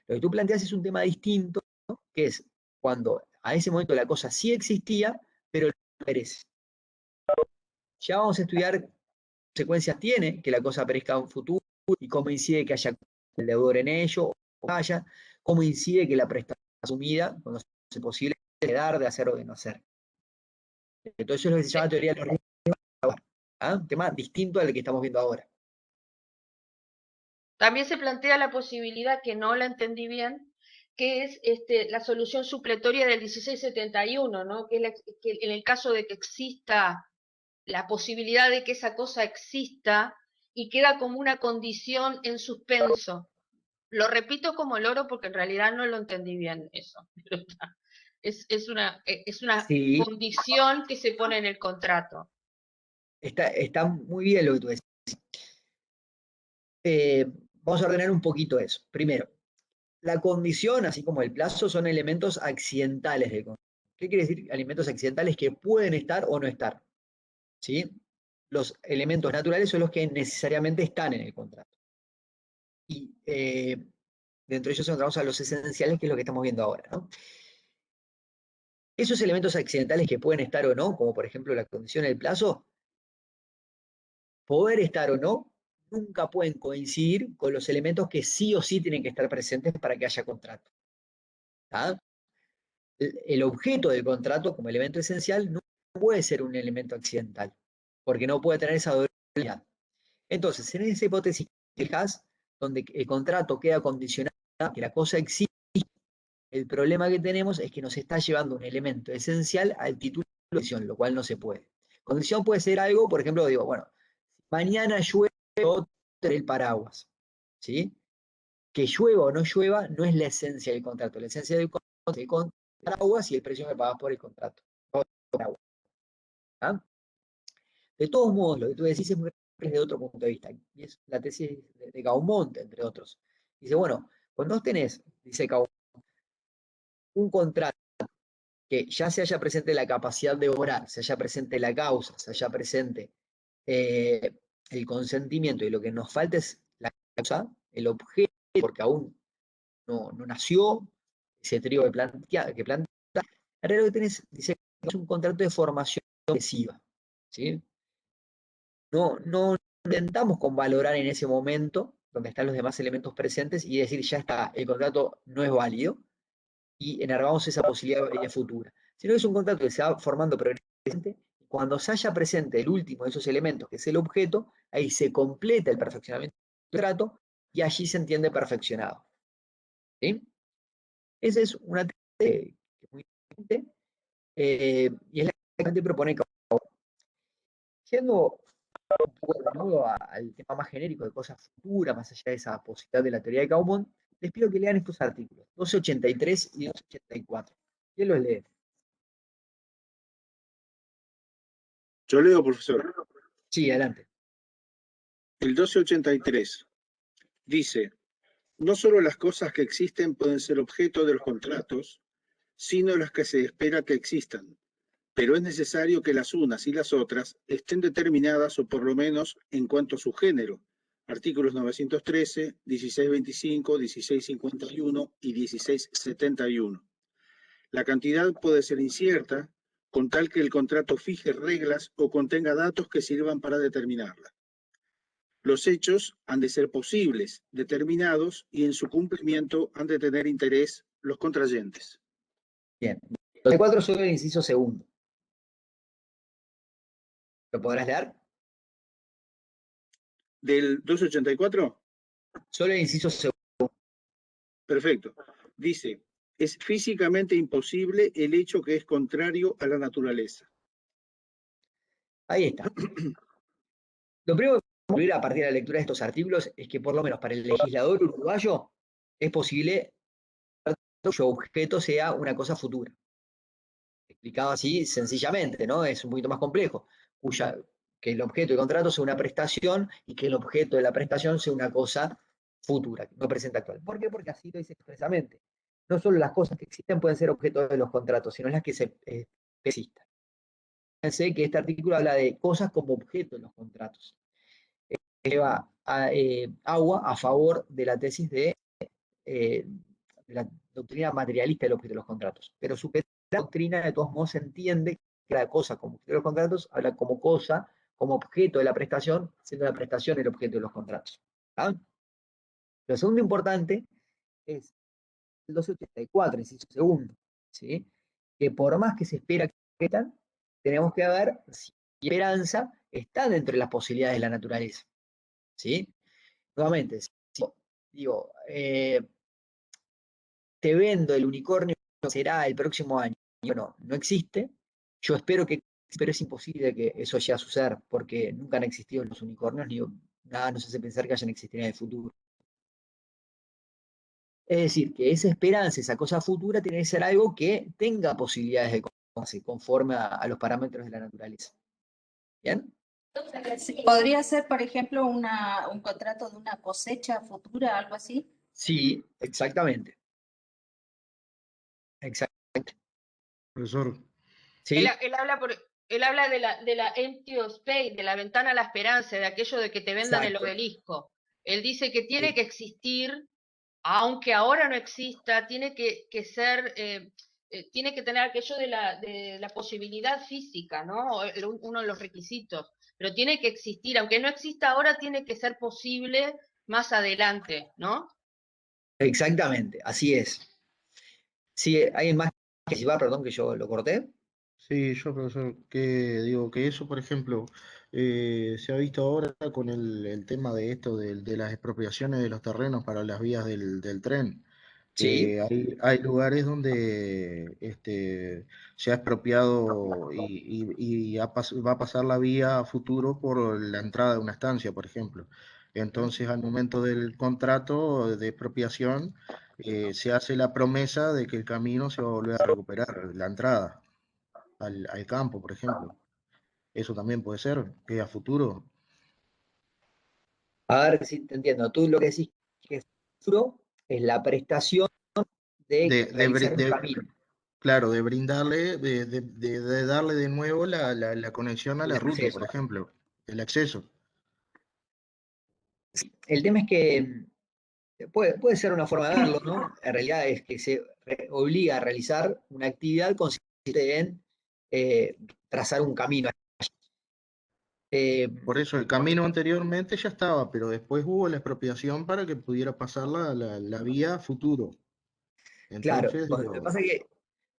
Lo que tú planteas es un tema distinto, ¿no? Que es cuando a ese momento la cosa sí existía, pero no perece. Ya vamos a estudiar qué consecuencias tiene que la cosa perezca en un futuro y cómo incide que haya el deudor en ello o no haya, cómo incide que la prestación asumida, cuando sea posible, de dar, de hacer o de no hacer. Entonces eso es lo que se llama teoría de los riesgos. ¿Ah? Un tema distinto al que estamos viendo ahora. También se plantea la posibilidad, que no la entendí bien, que es la solución supletoria del 1671, ¿no? Que en el caso de que exista la posibilidad de que esa cosa exista y queda como una condición en suspenso. Lo repito como loro porque en realidad no lo entendí bien eso. Es una Sí, condición que se pone en el contrato. está muy bien lo que tú decís. Vamos a ordenar un poquito eso. Primero, la condición, así como el plazo, son elementos accidentales del contrato. ¿Qué quiere decir elementos accidentales? Que pueden estar o no estar. ¿Sí? Los elementos naturales son los que necesariamente están en el contrato. Y dentro de ellos encontramos a los esenciales, que es lo que estamos viendo ahora, ¿no? Esos elementos accidentales que pueden estar o no, como por ejemplo la condición del plazo, poder estar o no, nunca pueden coincidir con los elementos que sí o sí tienen que estar presentes para que haya contrato. ¿Tá? El objeto del contrato como elemento esencial no puede ser un elemento accidental, porque no puede tener esa doble. Entonces, en esa hipótesis que dejas, donde el contrato queda condicionado a que la cosa existe, el problema que tenemos es que nos está llevando un elemento esencial al título de condición, lo cual no se puede. Condición puede ser algo, por ejemplo, digo, bueno, mañana llueve el paraguas, ¿sí? Que llueva o no llueva no es la esencia del contrato. La esencia del contrato es el paraguas y el precio que pagas por el contrato. ¿Ah? De todos modos, lo que tú decís es muy desde otro punto de vista. Y es la tesis de Gaumont, entre otros. Dice, bueno, cuando vos tenés, dice Gaumont, un contrato que ya se haya presente la capacidad de obrar, se haya presente la causa, se haya presente el consentimiento, y lo que nos falta es la causa, el objeto, porque aún no nació ese trío que plantea, en realidad lo que tenés, dice, es un contrato de formación progresiva, ¿sí? No intentamos convalorar en ese momento, donde están los demás elementos presentes, y decir, ya está, el contrato no es válido, y enargamos esa posibilidad de futura, sino que es un contrato que se va formando progresivamente. Cuando se haya presente el último de esos elementos, que es el objeto, ahí se completa el perfeccionamiento del contrato y allí se entiende perfeccionado. ¿Sí? Esa es una tesis que es muy importante, y es la que realmente propone Kaufman. Yendo un poco de nuevo al tema más genérico de cosas futuras, más allá de esa posibilidad de la teoría de Kaufman, les pido que lean estos artículos, 1283 y 1284. ¿Quién los lee? Yo leo, profesor. Sí, adelante. El 1283 dice, no solo las cosas que existen pueden ser objeto de los contratos, sino las que se espera que existan, pero es necesario que las unas y las otras estén determinadas o por lo menos en cuanto a su género. Artículos 913, 1625, 1651 y 1671. La cantidad puede ser incierta, con tal que el contrato fije reglas o contenga datos que sirvan para determinarla. Los hechos han de ser posibles, determinados, y en su cumplimiento han de tener interés los contrayentes. Bien. Los cuatro sobre el inciso segundo. ¿Lo podrás leer? ¿Del 284? Solo el inciso segundo. Perfecto. Dice, es físicamente imposible el hecho que es contrario a la naturaleza. Ahí está. Lo primero que podemos concluir a partir de la lectura de estos artículos es que por lo menos para el legislador uruguayo es posible que cuyo objeto sea una cosa futura. Explicado así sencillamente, ¿no? Es un poquito más complejo. Que el objeto del contrato sea una prestación y que el objeto de la prestación sea una cosa futura, no presente actual. ¿Por qué? Porque así lo dice expresamente. No solo las cosas que existen pueden ser objeto de los contratos, sino las que existan. Fíjense que este artículo habla de cosas como objeto de los contratos. Lleva agua a favor de la tesis de la doctrina materialista del objeto de los contratos. Pero su doctrina, de todos modos, se entiende que la cosa como objeto de los contratos habla como cosa, como objeto de la prestación, siendo la prestación el objeto de los contratos. ¿Ah? Lo segundo importante es el 284, inciso segundo, ¿sí? Que por más que se espera que existan, tenemos que ver si la esperanza está dentro de las posibilidades de la naturaleza. ¿Sí? Nuevamente, si digo, te vendo el unicornio que será el próximo año, y bueno, no existe, yo espero que, pero es imposible que eso llegue a suceder, porque nunca han existido los unicornios, ni nada nos hace pensar que hayan existido en el futuro. Es decir, que esa esperanza, esa cosa futura, tiene que ser algo que tenga posibilidades de conformarse conforme a los parámetros de la naturaleza. ¿Bien? ¿Podría ser, por ejemplo, un contrato de una cosecha futura, algo así? Sí, exactamente. Exactamente. Profesor. ¿Sí? Él habla de la empty of space, de la ventana a la esperanza, de aquello de que te vendan el Exacto. obelisco. Él dice que tiene Sí. que existir, aunque ahora no exista, tiene que ser, tiene que tener aquello de la posibilidad física, ¿no? Uno de los requisitos. Pero tiene que existir, aunque no exista ahora, tiene que ser posible más adelante, ¿no? Exactamente, así es. Sí, ¿alguien más que si va? Perdón que yo lo corté. Sí, yo, profesor, que digo que eso, por ejemplo, se ha visto ahora con el tema de esto, de las expropiaciones de los terrenos para las vías del tren, Sí, que hay lugares donde se ha expropiado y va a pasar la vía a futuro por la entrada de una estancia, por ejemplo. Entonces, al momento del contrato de expropiación, se hace la promesa de que el camino se va a volver a recuperar, la entrada al campo, por ejemplo. Eso también puede ser, que a futuro. A ver si te entiendo. Tú lo que decís que es futuro es la prestación de De, realizar un camino, claro, de brindarle, de darle de nuevo la conexión a el la ruta, acceso. por ejemplo, el acceso. El tema es que puede ser una forma de verlo, ¿no? En realidad es que se obliga a realizar una actividad consistente en trazar un camino. Eh, Por eso el camino anteriormente ya estaba, pero después hubo la expropiación para que pudiera pasar la vía a futuro. claro, Entonces, lo que digo, pasa es que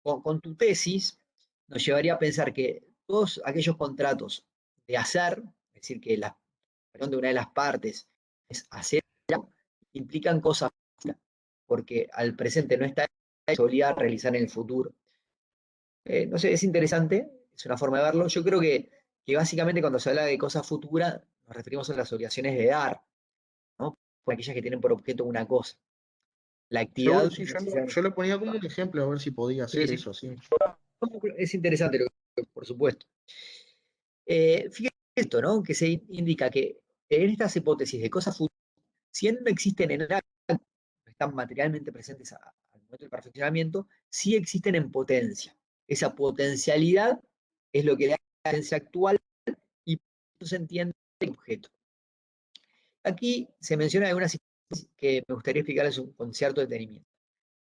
con tu tesis nos llevaría a pensar que todos aquellos contratos de hacer, es decir, que la acción de una de las partes es hacer, implican cosas, porque al presente no está, se obliga a realizar en el futuro. No sé, es interesante, es una forma de verlo. Yo creo que básicamente cuando se habla de cosas futuras, nos referimos a las obligaciones de dar, ¿no? Por aquellas que tienen por objeto una cosa. La actividad sí, no yo necesariamente. lo ponía como un ejemplo, a ver si podía Sí, hacer sí. eso así. Es interesante, por supuesto. Fíjate esto, ¿no? Que se indica que en estas hipótesis de cosas futuras, si bien no existen en el acto, no están materialmente presentes al momento del perfeccionamiento, sí existen en potencia. Esa potencialidad es lo que da la potencia actual y por eso se entiende el objeto. Aquí se menciona algunas hipótesis que me gustaría explicarles con cierto detenimiento.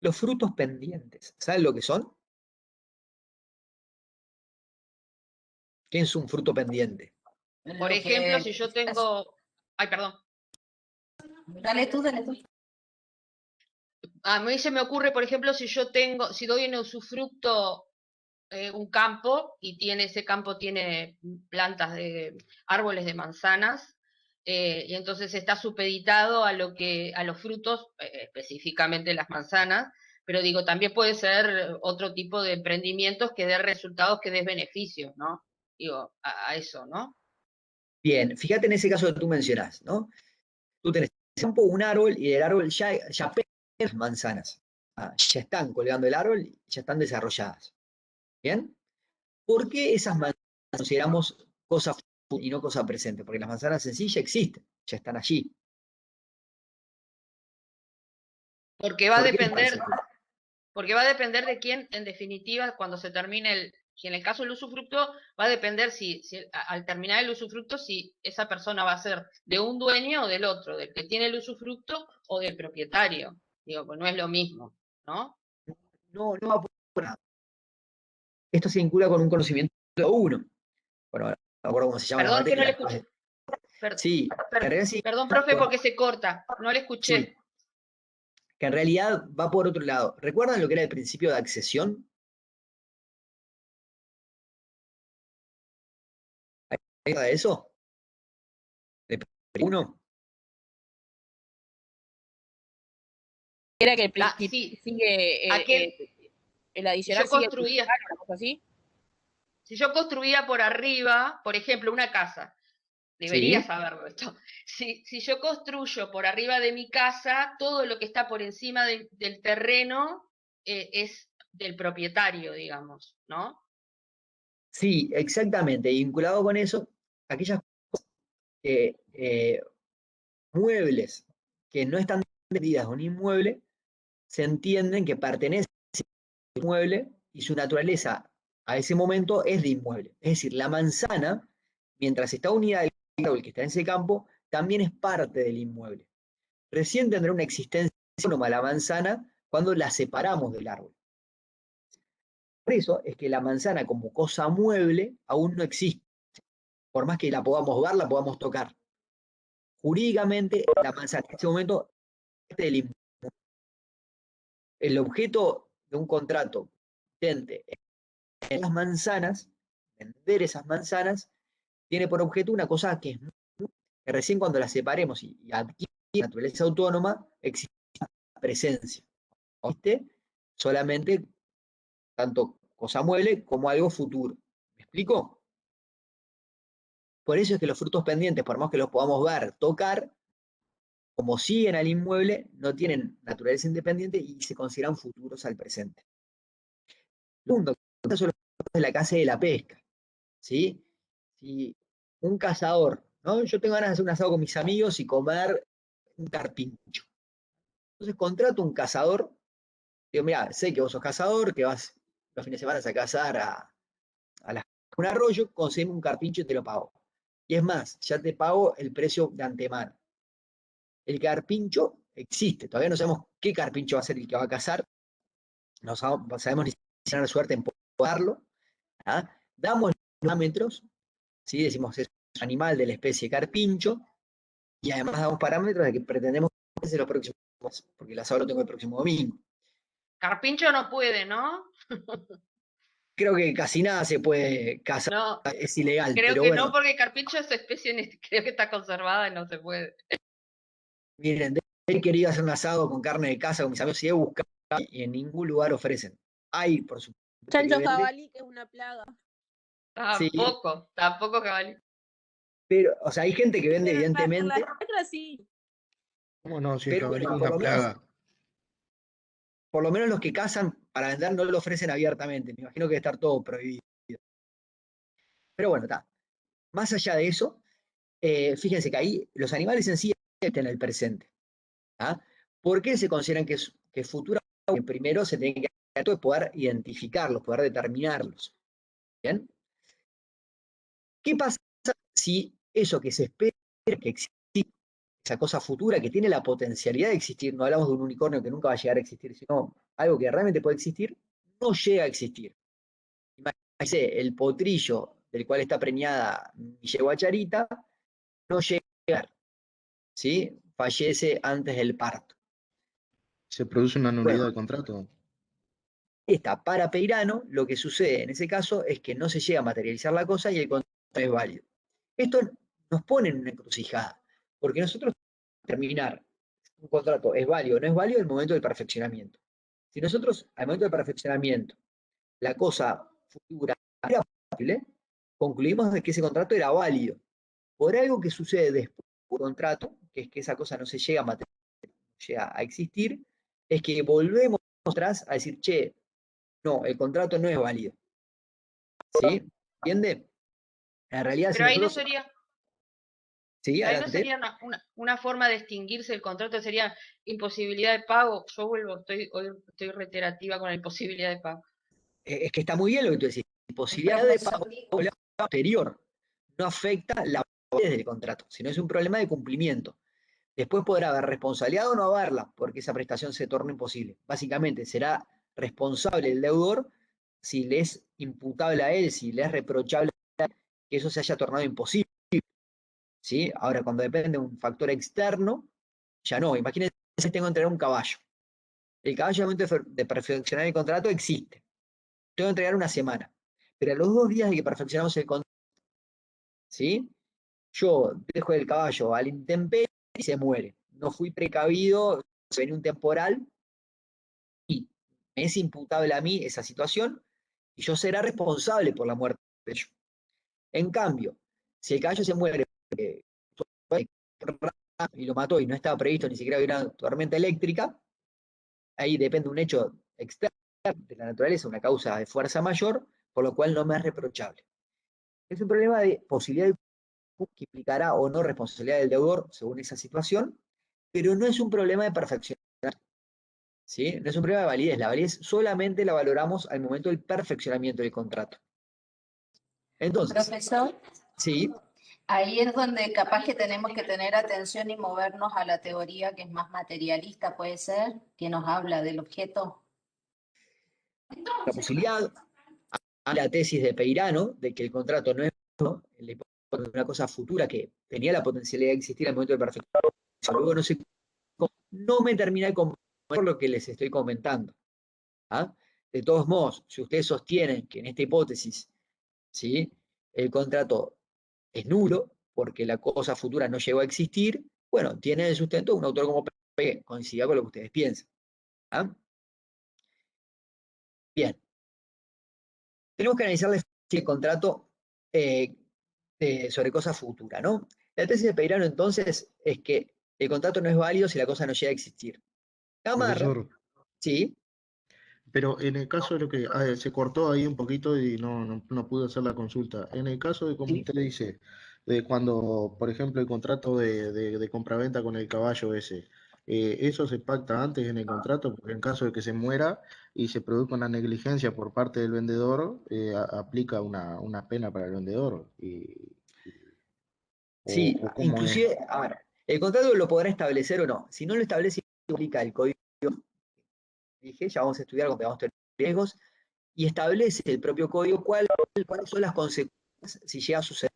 Los frutos pendientes, ¿saben lo que son? ¿Qué es un fruto pendiente? Por Lo ejemplo, que... si yo tengo... Ay, perdón. Dale tú, dale tú. A mí se me ocurre, por ejemplo, si doy en usufructo un campo y ese campo tiene plantas de árboles de manzanas, y entonces está supeditado a los frutos, específicamente las manzanas, pero digo, también puede ser otro tipo de emprendimientos que dé resultados, que dé beneficios, ¿no? Digo, a eso, ¿no? Bien, fíjate en ese caso que tú mencionás, ¿no? Tú tenés campo, un árbol, y el árbol ya pega las manzanas. Ya están colgando el árbol y ya están desarrolladas. ¿Bien? ¿Por qué esas manzanas consideramos cosa futura y no cosa presente? Porque las manzanas en sí ya existen, ya están allí. Porque va a ¿Por qué depender, parece? porque va a depender de quién, en definitiva, cuando se termine si en el caso del usufructo, va a depender al terminar el usufructo, si esa persona va a ser de un dueño o del otro, del que tiene el usufructo o del propietario. Digo, pues no es lo mismo, ¿no? No, no va por nada. Esto se vincula con un conocimiento de uno. Bueno, no me acuerdo cómo se llama la Perdón que no le materia. escuché. Sí, en realidad sí, Perdón, profe, porque se corta. No le escuché. sí, que en realidad va por otro lado. ¿Recuerdan lo que era el principio de accesión? ¿Recuerda de eso? ¿De uno? Era que el Sí, sigue, el si yo adicional sigue el construía, principal, una cosa así. si yo construía por arriba, por ejemplo, una casa, debería Sí, saberlo esto. Si yo construyo por arriba de mi casa, todo lo que está por encima del terreno es del propietario, digamos, ¿no? sí, exactamente. Y vinculado con eso, aquellas muebles que no están vendidas a un inmueble, se entienden que pertenecen al inmueble y su naturaleza a ese momento es de inmueble. Es decir, la manzana, mientras está unida al árbol que está en ese campo, también es parte del inmueble. Recién tendrá una existencia autónoma la manzana cuando la separamos del árbol. Por eso es que la manzana como cosa mueble aún no existe. Por más que la podamos ver, la podamos tocar. Jurídicamente, la manzana en este momento es del inmueble. El objeto de un contrato en las manzanas, vender esas manzanas, tiene por objeto una cosa que recién cuando la separemos y adquiere naturaleza autónoma, existe presencia. ¿Viste? Solamente tanto cosa mueble como algo futuro. ¿Me explico? Por eso es que los frutos pendientes, por más que los podamos ver, tocar, como siguen al inmueble, no tienen naturaleza independiente y se consideran futuros al presente. Segundo, son los frutos de la caza y de la pesca. ¿Sí? Si un cazador, ¿no? Yo tengo ganas de hacer un asado con mis amigos y comer un carpincho. Entonces contrato un cazador, digo, mira, sé que vos sos cazador, que vas los fines de semana a cazar a un arroyo, conseguime un carpincho y te lo pago. Y es más, ya te pago el precio de antemano. El carpincho existe, todavía no sabemos qué carpincho va a ser el que va a cazar, no sabemos ni si tener suerte en poderlo. ¿Ah? Damos los parámetros, ¿sí? Decimos es un animal de la especie carpincho, y además damos parámetros de que pretendemos que sea los próximos, porque el asado lo tengo el próximo domingo. Carpincho no puede, ¿no? Creo que casi nada se puede cazar, No, es ilegal, creo pero que bueno, no, porque carpincho es especie, creo que está conservada y no se puede. miren, he querido hacer un asado con carne de caza con mis amigos y he buscado y en ningún lugar ofrecen. Hay, por supuesto, que Chancho vende, jabalí, que es una plaga. sí, Tampoco caballo. pero, o sea, hay gente que vende En la evidentemente, chacra sí. ¿Cómo no? Si el pero jabalí es bueno, una plaga. por lo menos los que cazan para vender no lo ofrecen abiertamente. Me imagino que debe estar todo prohibido. Pero bueno, está. Más allá de eso, fíjense que ahí los animales en sí están en el presente. ¿Ah? ¿Por qué se consideran que futura? Porque primero se tiene que de poder identificarlos, poder determinarlos. ¿Bien? ¿Qué pasa si eso que se espera que exista, esa cosa futura que tiene la potencialidad de existir, no hablamos de un unicornio que nunca va a llegar a existir, sino algo que realmente puede existir, no llega a existir? Imagínense, el potrillo del cual está preñada mi yeguacharita no llega a llegar, ¿sí? Fallece antes del parto. Se produce una nulidad Bueno, de contrato. para Peirano, lo que sucede en ese caso es que no se llega a materializar la cosa y el contrato es válido. Esto nos pone en una encrucijada, porque nosotros terminar un contrato es válido o no es válido en el momento del perfeccionamiento. Si nosotros, al momento del perfeccionamiento, la cosa futura era posible, concluimos de que ese contrato era válido. Por algo que sucede después del contrato, que es que esa cosa no se llega a materializar, no llega a existir, es que volvemos atrás a decir, che, no, el contrato no es válido. ¿Sí? ¿Entiende? En realidad, si Pero ahí no nosotros... sería, Sí, ahí no adelante. sería una forma de extinguirse el contrato, sería imposibilidad de pago. Yo hoy estoy reiterativa con la imposibilidad de pago. Es que está muy bien lo que tú decís. Posibilidad de pago posterior no afecta la validez del contrato, sino es un problema de cumplimiento. Después podrá haber responsabilidad o no haberla, porque esa prestación se torna imposible. Básicamente será responsable el deudor si le es imputable a él, si le es reprochable que eso se haya tornado imposible. ¿Sí? Ahora, cuando depende de un factor externo, ya no. Imagínense que tengo que entregar un caballo. El caballo al momento de perfeccionar el contrato existe. Tengo que entregar una semana. Pero a los 2 días de que perfeccionamos el contrato, ¿sí? Yo dejo el caballo al intemperie y se muere. No fui precavido, se venía un temporal y me es imputable a mí esa situación y yo seré responsable por la muerte de ellos. En cambio, si el caballo se muere y lo mató y no estaba previsto ni siquiera una tormenta eléctrica, ahí depende de un hecho externo de la naturaleza, una causa de fuerza mayor, por lo cual no me es reprochable. Es un problema de posibilidad de que implicará o no responsabilidad del deudor según esa situación, pero no es un problema de perfeccionar, ¿sí? No es un problema de validez. La validez solamente la valoramos al momento del perfeccionamiento del contrato. Entonces, Profesor, sí, ahí es donde capaz que tenemos que tener atención y movernos a la teoría que es más materialista, puede ser, que nos habla del objeto. la posibilidad, a la tesis de Peirano, de que el contrato no es una cosa futura que tenía la potencialidad de existir al momento del perfeccionamiento, luego no me termina de comprender lo que les estoy comentando. ¿Ah? De todos modos, si ustedes sostienen que en esta hipótesis, ¿sí?, el contrato es nulo porque la cosa futura no llegó a existir, bueno, tiene el sustento un autor como P, coincida con lo que ustedes piensan. ¿Ah? Bien. Tenemos que analizar el contrato sobre cosa futura, ¿no? La tesis de Peirano entonces es que el contrato no es válido si la cosa no llega a existir. Gamarra, Profesor, sí, pero en el caso de lo que se cortó ahí un poquito y no pude hacer la consulta. En el caso de como sí, usted dice, de cuando, por ejemplo, el contrato de compraventa con el caballo ese. Eso se pacta antes en el contrato, porque en caso de que se muera y se produzca una negligencia por parte del vendedor, aplica una pena para el vendedor. Sí, O cómo es. inclusive, a ver, el contrato lo podrá establecer o no. Si no lo establece, aplica el código, dije, ya vamos a estudiar cuando veamos teoría de riesgos, y establece el propio código cuáles son las consecuencias si llega a suceder.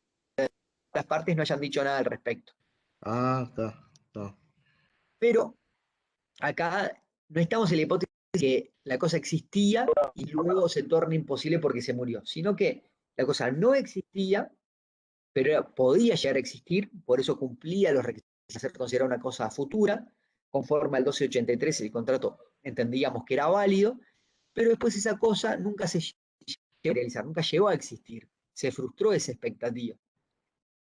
Las partes no hayan dicho nada al respecto. Ah, está. Pero acá no estamos en la hipótesis de que la cosa existía y luego se torna imposible porque se murió, sino que la cosa no existía, pero podía llegar a existir, por eso cumplía los requisitos de ser considerada una cosa futura, conforme al 1283 el contrato entendíamos que era válido, pero después esa cosa nunca se llegó a realizar, nunca llegó a existir, se frustró esa expectativa.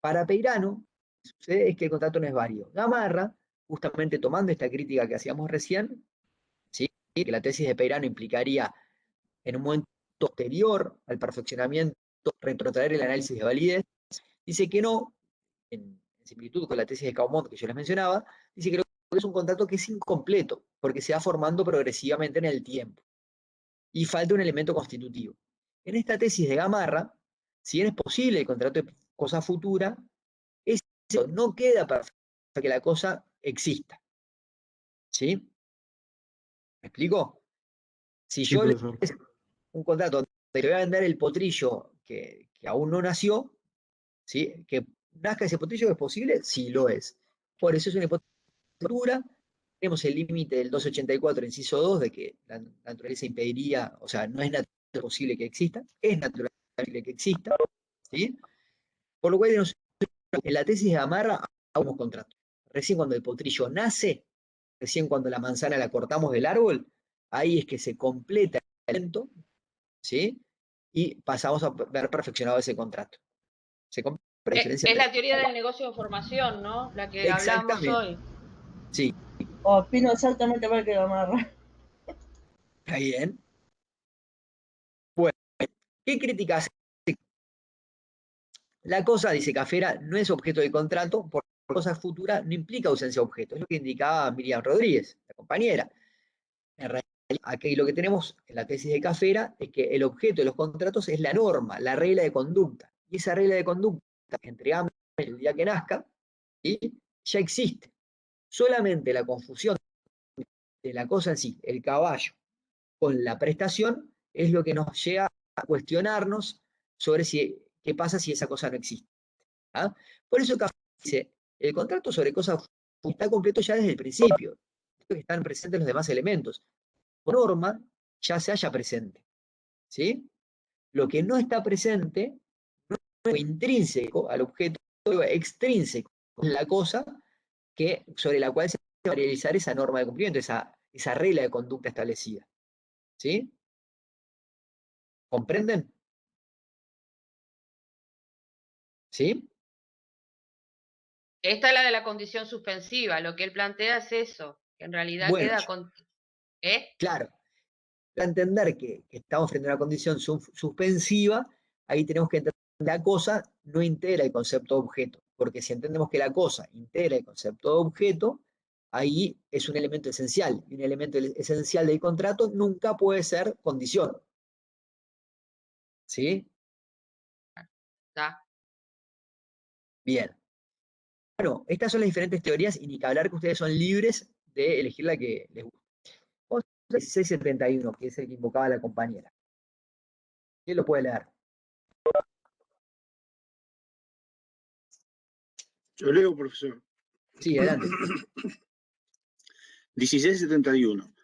Para Peirano, lo que sucede es que el contrato no es válido. Gamarra, justamente tomando esta crítica que hacíamos recién, ¿sí? Que la tesis de Peirano implicaría en un momento posterior al perfeccionamiento retrotraer el análisis de validez, dice que no, en similitud con la tesis de Caumont que yo les mencionaba, dice que es un contrato que es incompleto, porque se va formando progresivamente en el tiempo, y falta un elemento constitutivo. En esta tesis de Gamarra, si bien es posible el contrato de cosa futura, eso no queda para que la cosa exista. ¿Sí? ¿Me explico? Si Sí, yo le profesor. un contrato donde le voy a vender el potrillo que aún no nació, ¿sí? Que nazca ese potrillo, ¿es posible? Sí, lo es. Por eso es una hipótesis futura. Tenemos el límite del 284, inciso 2, de que la naturaleza impediría, o sea, no es natural posible que exista, es natural que exista, ¿sí? Por lo cual, en la tesis de Gamarra, hagamos contrato. Recién cuando el potrillo nace, recién cuando la manzana la cortamos del árbol, ahí es que se completa el evento, ¿sí? Y pasamos a ver perfeccionado ese contrato. Se compra diferencia Es entre... la teoría del negocio de formación, ¿no? La que hablamos Exactamente, hoy. sí, Opino exactamente igual que Gamarra. está bien. Bueno, ¿qué críticas? La cosa, dice Cafera, no es objeto de contrato, porque cosa futura no implica ausencia de objeto. Es lo que indicaba Miriam Rodríguez, la compañera. En realidad, aquí lo que tenemos en la tesis de Cafera es que el objeto de los contratos es la norma, la regla de conducta. Y esa regla de conducta que entregamos el día que nazca, ¿sí? Ya existe. Solamente la confusión de la cosa en sí, el caballo, con la prestación, es lo que nos lleva a cuestionarnos sobre qué pasa si esa cosa no existe. ¿Ah? Por eso Café dice, el contrato sobre cosas está completo ya desde el principio, que están presentes los demás elementos. Por norma, ya se haya presente. ¿Sí? Lo que no está presente, no es intrínseco al objeto, extrínseco a la cosa sobre la cual se va a realizar esa norma de cumplimiento, esa regla de conducta establecida. ¿Sí? ¿Comprenden? ¿Sí? Esta es la de la condición suspensiva. Lo que él plantea es eso, que en realidad Bueno, queda con... ¿Eh? claro, para entender que estamos frente a una condición suspensiva, ahí tenemos que entender que la cosa no integra el concepto de objeto, porque si entendemos que la cosa integra el concepto de objeto, ahí es un elemento esencial, y un elemento esencial del contrato nunca puede ser condición. ¿Sí? Está. Bien. Bueno, estas son las diferentes teorías, y ni que hablar que ustedes son libres de elegir la que les guste. Vamos a 1671, que es el que invocaba la compañera. ¿Quién lo puede leer? Yo leo, profesor. Sí, adelante. 1671.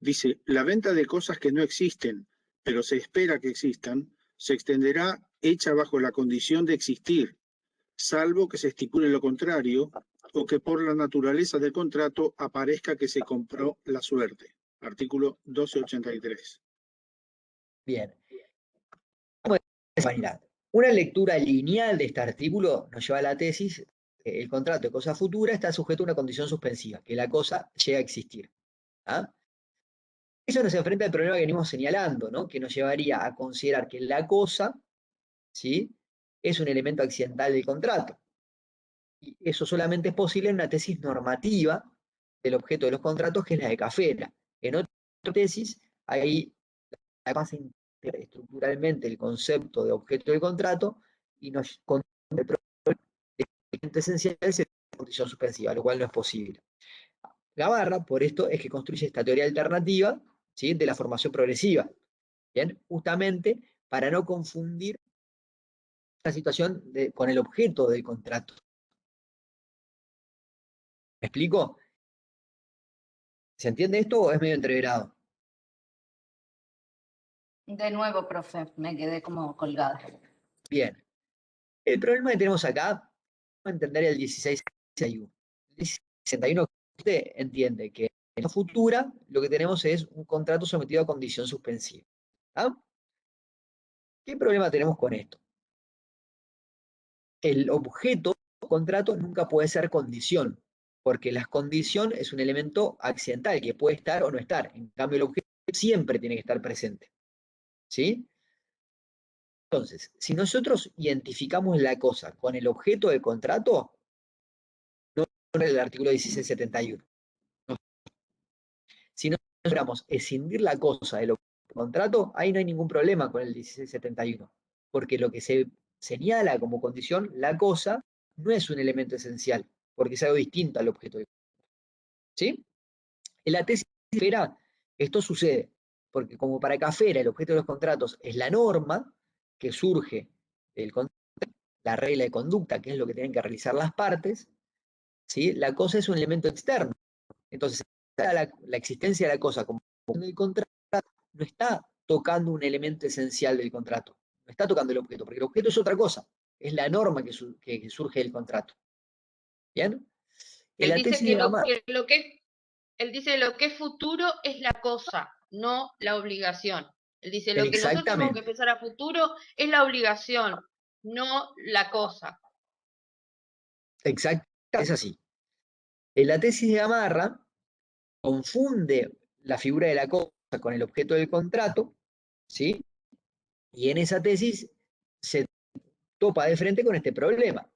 Dice, la venta de cosas que no existen, pero se espera que existan, se extenderá hecha bajo la condición de existir, salvo que se estipule lo contrario o que por la naturaleza del contrato aparezca que se compró la suerte. Artículo 1283. Bien. Una lectura lineal de este artículo nos lleva a la tesis que el contrato de cosa futura está sujeto a una condición suspensiva, que la cosa llega a existir. ¿Ah? Eso nos enfrenta al problema que venimos señalando, ¿no? Que nos llevaría a considerar que la cosa, ¿sí?, es un elemento accidental del contrato. Y eso solamente es posible en una tesis normativa del objeto de los contratos, que es la de Cafera. En otra tesis, ahí además integra estructuralmente el concepto de objeto del contrato y nos contiene el problema de que el elemento esencial es la condición suspensiva, lo cual no es posible. Gamarra, por esto, es que construye esta teoría alternativa, ¿sí?, de la formación progresiva, ¿bien? Justamente para no confundir la situación con el objeto del contrato. ¿Me explico? ¿Se entiende esto o es medio entreverado? De nuevo, profe, me quedé como colgada. Bien. El problema que tenemos acá, vamos a entender el 1661. El 1661, usted entiende que en la futura lo que tenemos es un contrato sometido a condición suspensiva. ¿Ah? ¿Qué problema tenemos con esto? El objeto del contrato nunca puede ser condición, porque la condición es un elemento accidental que puede estar o no estar. En cambio, el objeto siempre tiene que estar presente. ¿Sí? Entonces, si nosotros identificamos la cosa con el objeto del contrato, no es el artículo 1671. No. Si nosotros logramos escindir la cosa del contrato, ahí no hay ningún problema con el 1671, porque lo que se señala como condición, la cosa, no es un elemento esencial, porque es algo distinto al objeto. ¿Sí? En la tesis de Cafera, esto sucede, porque como para Cafera el objeto de los contratos es la norma que surge del contrato, la regla de conducta, que es lo que tienen que realizar las partes, ¿sí?, la cosa es un elemento externo. Entonces, la existencia de la cosa como del contrato no está tocando un elemento esencial del contrato, no está tocando el objeto, porque el objeto es otra cosa, es la norma que surge del contrato. ¿Bien? En Él la dice tesis que de Gamarra, él dice lo que es futuro es la cosa, no la obligación. Él dice lo que nosotros tenemos que exactamente, pensar a futuro es la obligación, no la cosa. exacto, es así. En la tesis de Gamarra confunde la figura de la cosa con el objeto del contrato, ¿sí? Y en esa tesis se topa de frente con este problema.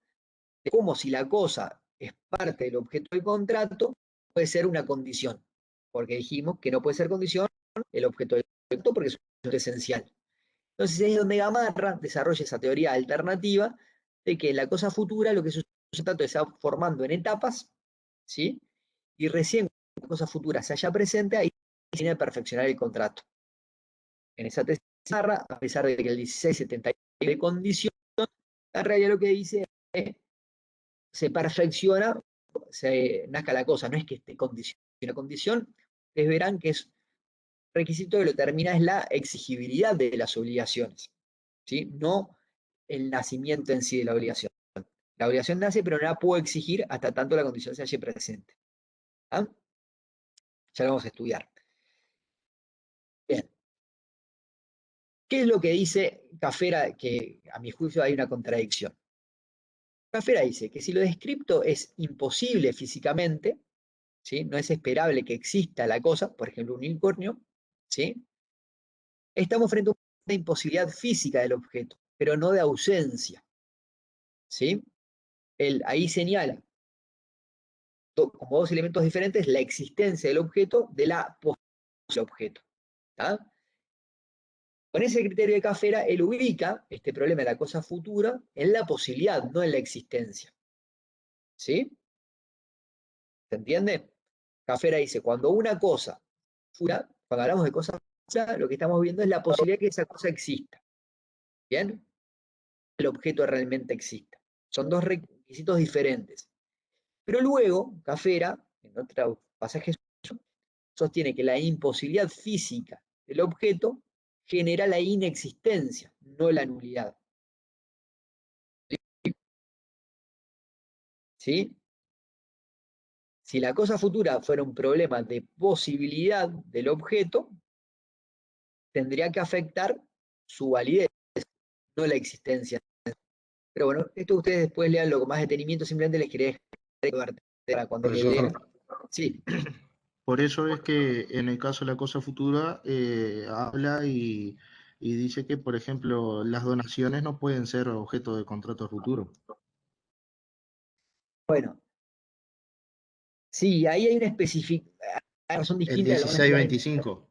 Es como si la cosa es parte del objeto del contrato, puede ser una condición, porque dijimos que no puede ser condición el objeto del contrato porque es un objeto esencial. Entonces es donde Gamarra desarrolla esa teoría alternativa de que en la cosa futura lo que sucede se va formando en etapas, ¿sí? Y recién cuando la cosa futura se haya presente, ahí se tiene que perfeccionar el contrato. En esa tesis de Gamarra, a pesar de que el 1671 de condición, en realidad lo que dice es se perfecciona, se nazca la cosa, no es que esté condición. La condición, ustedes verán que es requisito que lo termina es la exigibilidad de las obligaciones, ¿sí? No el nacimiento en sí de la obligación. La obligación nace, pero no la puedo exigir hasta tanto la condición se halle presente. ¿Ah? Ya lo vamos a estudiar. Bien. ¿Qué es lo que dice Cafera? Que a mi juicio hay una contradicción. Cafera dice que si lo descripto es imposible físicamente, ¿sí?, no es esperable que exista la cosa, por ejemplo, un unicornio, ¿sí?, estamos frente a una imposibilidad física del objeto, pero no de ausencia. ¿Sí? Él ahí señala como dos elementos diferentes la existencia del objeto de la posibilidad del objeto. ¿Tá? Con ese criterio de Cafera, él ubica este problema de la cosa futura en la posibilidad, no en la existencia. ¿Sí? ¿Se entiende? Cafera dice, cuando una cosa futura, cuando hablamos de cosa futura, lo que estamos viendo es la posibilidad de que esa cosa exista. ¿Bien? El objeto realmente exista. Son dos requisitos diferentes. Pero luego, Cafera, en otro pasaje, sostiene que la imposibilidad física del objeto genera la inexistencia, no la nulidad. ¿Sí? Si la cosa futura fuera un problema de posibilidad del objeto, tendría que afectar su validez, no la existencia. Pero bueno, esto ustedes después leanlo con más detenimiento, simplemente les quería dejar para cuando lo lean. Profesor, Sí, por eso es que en el caso de la cosa futura habla y dice que, por ejemplo, las donaciones no pueden ser objeto de contrato futuro. Bueno, sí, ahí hay una razón El distinta de la donación. 1625.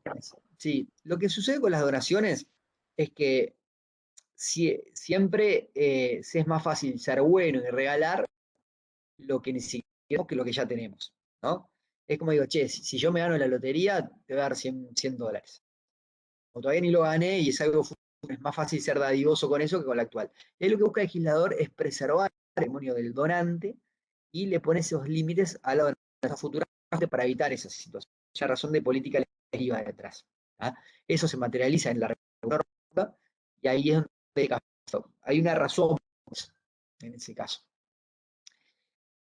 Sí, lo que sucede con las donaciones es que siempre se es más fácil ser bueno y regalar lo que necesitamos que lo que ya tenemos, ¿no? Es como digo, che, si yo me gano la lotería, te voy a dar $100. O todavía ni lo gané y es algo es más fácil ser dadivoso con eso que con la actual. Y ahí lo que busca el legislador es preservar el patrimonio del donante y le pone esos límites a la donación futura para evitar esa situación. Mucha razón de política legislativa detrás. ¿Ah? Eso se materializa en la reforma y ahí es donde hay una razón en ese caso.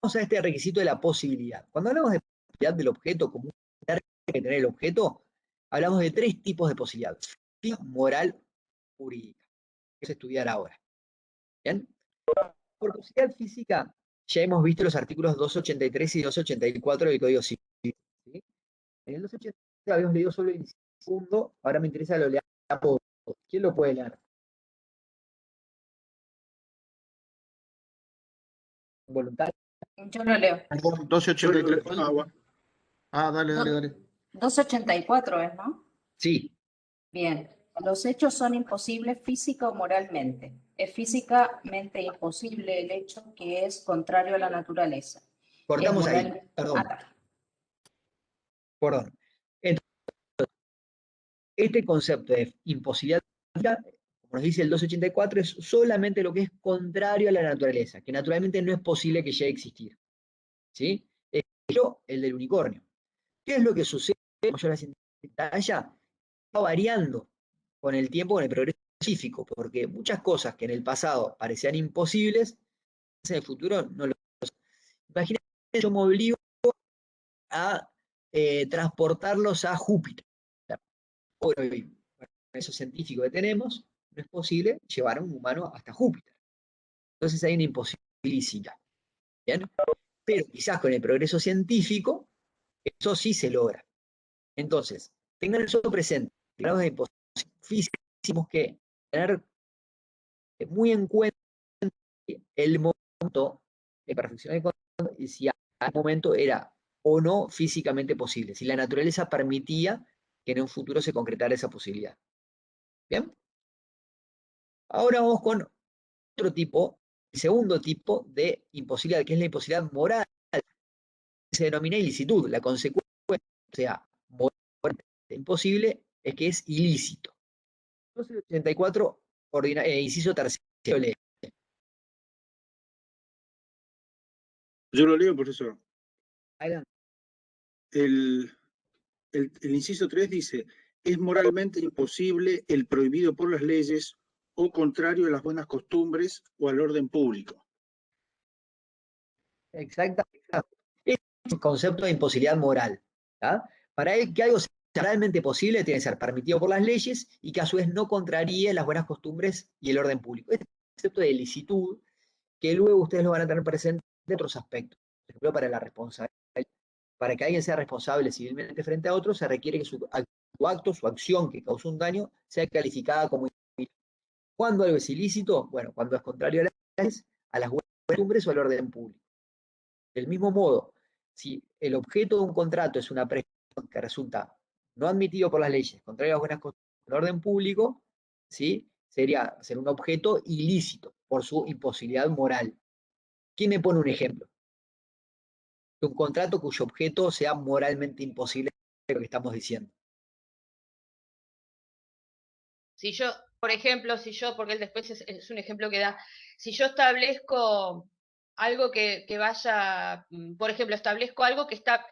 Vamos a este requisito de la posibilidad. Cuando hablamos de posibilidad del objeto, como que tener el objeto, hablamos de 3 tipos de posibilidad: física, moral, jurídica. Es estudiar ahora. ¿Bien? Por posibilidad física, ya hemos visto los artículos 283 y 284 del Código Civil. ¿Sí? En el 283 habíamos leído solo el segundo, ahora me interesa lo leer a todos. ¿Quién lo puede leer? ¿Voluntario? Yo lo leo. 1283. Dale. 284 es, ¿no? Sí. Bien. Los hechos son imposibles física o moralmente. Es físicamente imposible el hecho que es contrario a la naturaleza. Cortamos Es ahí, moral... perdón. Perdón. Entonces, este concepto de imposibilidad, como nos dice el 284, es solamente lo que es contrario a la naturaleza, que naturalmente no es posible que llegue a existir. ¿Sí? El del unicornio. ¿Qué es lo que sucede? Como yo la ya va variando con el tiempo, con el progreso científico, porque muchas cosas que en el pasado parecían imposibles, en el futuro no lo son. Imagínate, yo me obligo a transportarlos a Júpiter. Hoy, con eso científico que tenemos, no es posible llevar a un humano hasta Júpiter. Entonces hay una imposibilidad. ¿Bien? Pero quizás con el progreso científico, eso sí se logra. Entonces, tengan eso presente. Hablamos de imposibilidad física, decimos que tener muy en cuenta el momento de perfeccionar el concepto y si a un momento era o no físicamente posible, si la naturaleza permitía que en un futuro se concretara esa posibilidad. ¿Bien? Ahora vamos con otro tipo, el segundo tipo de imposibilidad, que es la imposibilidad moral. Se denomina ilicitud, la consecuencia, o sea, moralmente imposible, es que es ilícito. 284, inciso tercero, lee. Yo lo leo, profesor. Adelante. El inciso 3 dice, es moralmente imposible el prohibido por las leyes o contrario a las buenas costumbres o al orden público. Exactamente. Es el concepto de imposibilidad moral. ¿Ah? Para él, que algo sea realmente posible, tiene que ser permitido por las leyes y que a su vez no contraríe las buenas costumbres y el orden público. Este concepto de licitud, que luego ustedes lo van a tener presente en otros aspectos. Por ejemplo, para la responsabilidad. Para que alguien sea responsable civilmente frente a otro, se requiere que su acto, su acción que causó un daño, sea calificada como ilícita. ¿Cuándo algo es ilícito? Bueno, cuando es contrario a las leyes, a las buenas costumbres o al orden público. Del mismo modo, si el objeto de un contrato es una prestación que resulta no admitido por las leyes, contrario a las buenas costumbres del orden público, ¿sí? Sería ser un objeto ilícito por su imposibilidad moral. ¿Quién me pone un ejemplo? Un contrato cuyo objeto sea moralmente imposible de lo que estamos diciendo. Si yo, por ejemplo, porque él después es un ejemplo que da, si yo establezco algo que vaya, por ejemplo, establezco algo que está,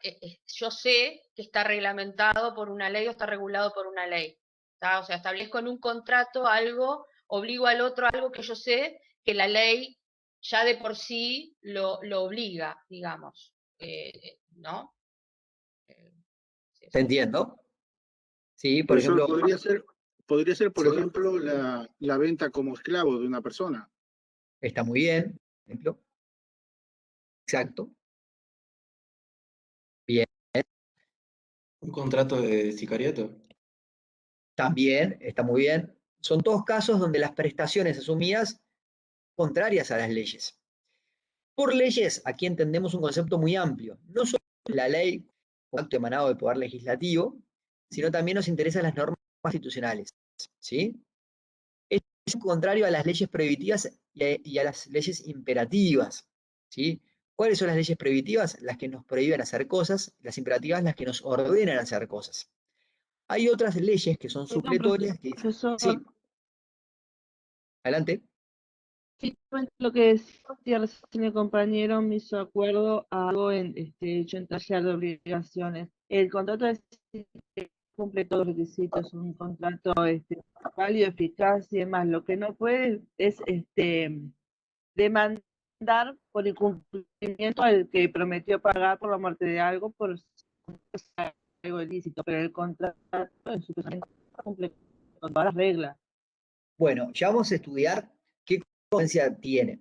yo sé que está reglamentado por una ley o está regulado por una ley, ¿tá? O sea, establezco en un contrato algo, obligo al otro a algo que yo sé que la ley ya de por sí lo obliga, digamos, ¿no? ¿Te entiendo? Sí, por ejemplo. Podría ser, por sí. ejemplo, la venta como esclavo de una persona. Está muy bien, por ejemplo. Exacto. Bien. ¿Un contrato de sicariato? También, está muy bien. Son todos casos donde las prestaciones asumidas contrarias a las leyes. Por leyes, aquí entendemos un concepto muy amplio. No solo la ley como acto emanado del Poder Legislativo, sino también nos interesan las normas constitucionales. ¿Sí? Es contrario a las leyes prohibitivas y a las leyes imperativas. ¿Sí? ¿Cuáles son las leyes prohibitivas? Las que nos prohíben hacer cosas, las imperativas las que nos ordenan hacer cosas. Hay otras leyes que son Perdón, supletorias que... profesor. Sí, adelante. Justamente lo que decía recién el compañero me hizo acuerdo a algo hecho en taller de obligaciones. El contrato cumple todos los requisitos, un contrato válido, eficaz y demás. Lo que no puede es demandar por incumplimiento al que prometió pagar por la muerte de algo, por algo ilícito, pero el contrato en su caso cumple con todas las reglas. Bueno, ya vamos a estudiar qué consecuencia tiene.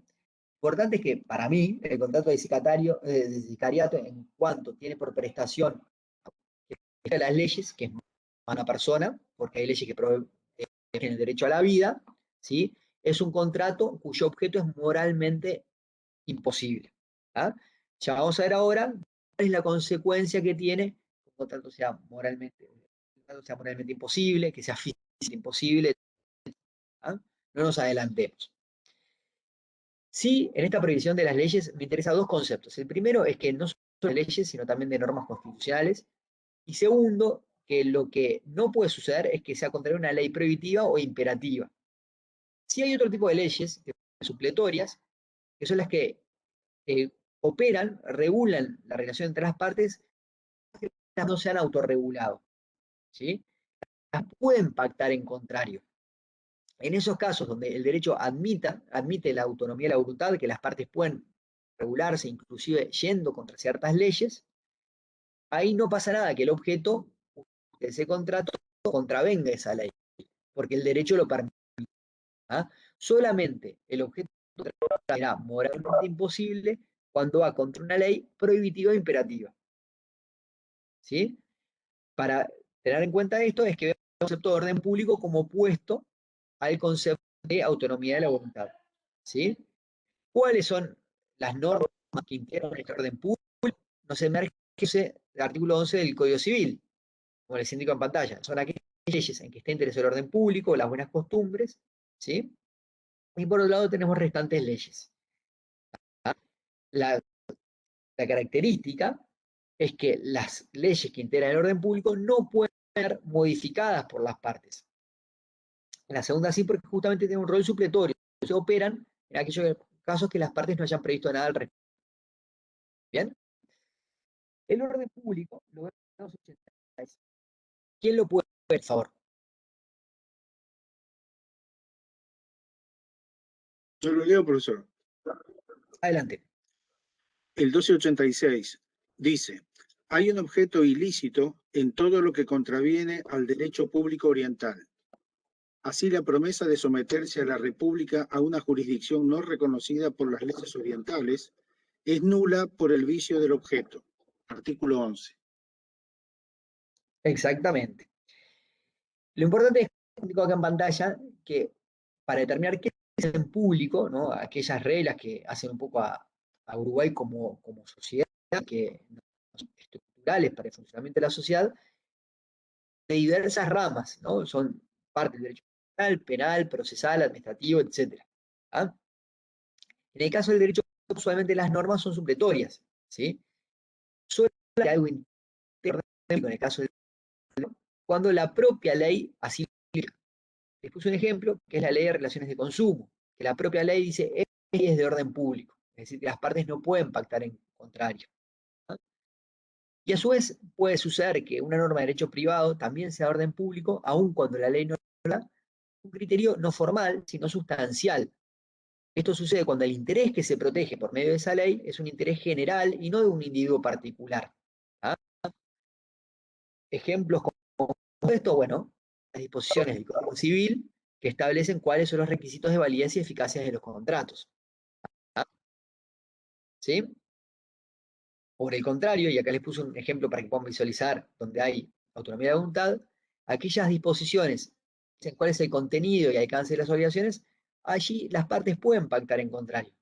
Importante es que para mí el contrato de sicariato en cuanto tiene por prestación las leyes, que es una persona, porque hay leyes que protegen el derecho a la vida, ¿sí? Es un contrato cuyo objeto es moralmente imposible. ¿Ah? Ya vamos a ver ahora cuál es la consecuencia que tiene que un contrato sea moralmente imposible, que sea físicamente imposible. ¿Ah? No nos adelantemos. Sí, en esta previsión de las leyes me interesan dos conceptos. El primero es que no solo de leyes, sino también de normas constitucionales. Y segundo, que lo que no puede suceder es que sea contrario a una ley prohibitiva o imperativa. Sí hay otro tipo de leyes supletorias, que son las que operan, regulan la relación entre las partes, que no se han autorregulado. ¿Sí? Las pueden pactar en contrario. En esos casos donde el derecho admite la autonomía y la voluntad, que las partes pueden regularse, inclusive yendo contra ciertas leyes, ahí no pasa nada que el objeto de ese contrato contravenga esa ley, porque el derecho lo permite. ¿Ah? Solamente el objeto será moralmente imposible cuando va contra una ley prohibitiva o imperativa. ¿Sí? Para tener en cuenta esto es que vemos el concepto de orden público como opuesto al concepto de autonomía de la voluntad. ¿Sí? ¿Cuáles son las normas que integran este orden público? Nos emerge el artículo 11 del Código Civil, como les indico en pantalla. Son aquellas leyes en que está interés el orden público, las buenas costumbres, ¿sí? Y por otro lado tenemos restantes leyes. La característica es que las leyes que integran el orden público no pueden ser modificadas por las partes. La segunda sí, porque justamente tienen un rol supletorio. Se operan en aquellos casos que las partes no hayan previsto nada al respecto. ¿Bien? El orden público lo vemos en 286. ¿Quién lo puede ver, por favor? Yo lo leo, profesor. Adelante. El 1286 dice, hay un objeto ilícito en todo lo que contraviene al derecho público oriental. Así, la promesa de someterse a la República a una jurisdicción no reconocida por las leyes orientales es nula por el vicio del objeto. Artículo 11. Exactamente. Lo importante es que indico acá en pantalla que para determinar qué es en público, ¿no? Aquellas reglas que hacen un poco a Uruguay como sociedad, que son estructurales para el funcionamiento de la sociedad, de diversas ramas, ¿no? Son parte del derecho penal, procesal, administrativo, etc. ¿Ah? En el caso del derecho, usualmente las normas son supletorias, ¿sí? Solo hay algo interno en el caso del cuando la propia ley así lo implica. Les puse un ejemplo, que es la ley de relaciones de consumo, que la propia ley dice es de orden público, es decir, que las partes no pueden pactar en contrario. ¿No? Y a su vez puede suceder que una norma de derecho privado también sea de orden público, aun cuando la ley no habla, un criterio no formal, sino sustancial. Esto sucede cuando el interés que se protege por medio de esa ley es un interés general y no de un individuo particular. ¿Ah? Ejemplos como esto, bueno, las disposiciones del Código Civil que establecen cuáles son los requisitos de validez y eficacia de los contratos. ¿Sí? Por el contrario, y acá les puse un ejemplo para que puedan visualizar donde hay autonomía de voluntad, aquellas disposiciones en cuál es el contenido y alcance de las obligaciones, allí las partes pueden pactar en contrario.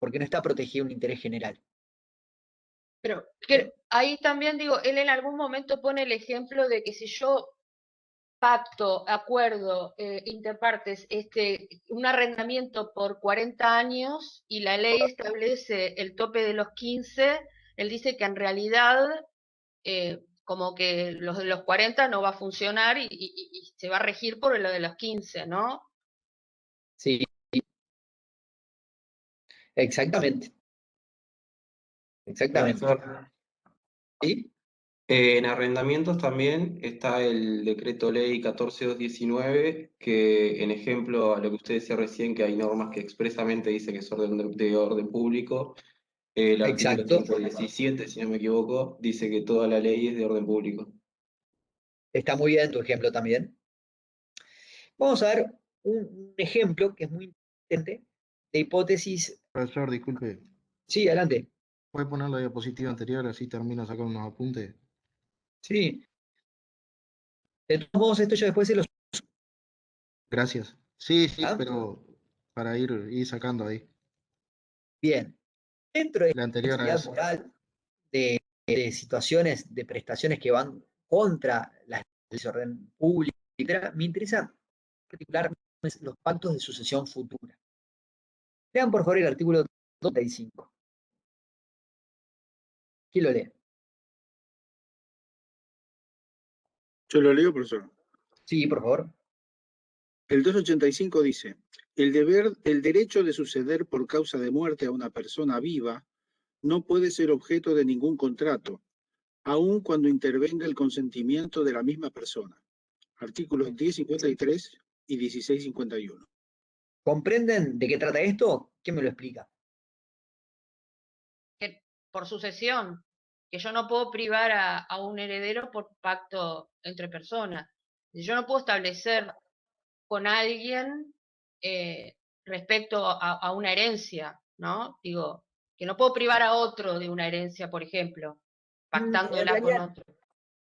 porque no está protegido un interés general. Pero ahí también digo, él en algún momento pone el ejemplo de que si yo pacto, acuerdo, interpartes, un arrendamiento por 40 años y la ley establece el tope de los 15, él dice que en realidad como que los de los 40 no va a funcionar y se va a regir por lo de los 15, ¿no? Sí, exactamente. Exactamente. Profesor, ¿Sí? en arrendamientos también está el decreto ley 14219, que en ejemplo a lo que usted decía recién, que hay normas que expresamente dice que es de orden público, el artículo Exacto. 117, si no me equivoco, dice que toda la ley es de orden público. Está muy bien tu ejemplo también. Vamos a ver un ejemplo que es muy interesante de hipótesis. Profesor, disculpe, Sí, adelante. ¿puede poner la diapositiva anterior así termino de sacar unos apuntes? Sí. De todos modos, esto yo después se los... Gracias. Sí, sí, ¿Ah? pero para ir sacando ahí. Bien. Dentro de La la anterior a responsabilidad esa. moral de situaciones, de prestaciones que van contra la orden pública, etcétera, me interesa particularmente los pactos de sucesión futura. Lean por favor el artículo 35. ¿Quién lo lee? Yo lo leo, profesor. Sí, por favor. El 285 dice, el derecho de suceder por causa de muerte a una persona viva no puede ser objeto de ningún contrato, aun cuando intervenga el consentimiento de la misma persona. Artículos 1053 y 1651. ¿Comprenden de qué trata esto? ¿Quién me lo explica? Que por sucesión, que yo no puedo privar a un heredero por pacto entre personas. Yo no puedo establecer con alguien respecto a una herencia, ¿no? Digo, que no puedo privar a otro de una herencia, por ejemplo, En pactándola con realidad otro.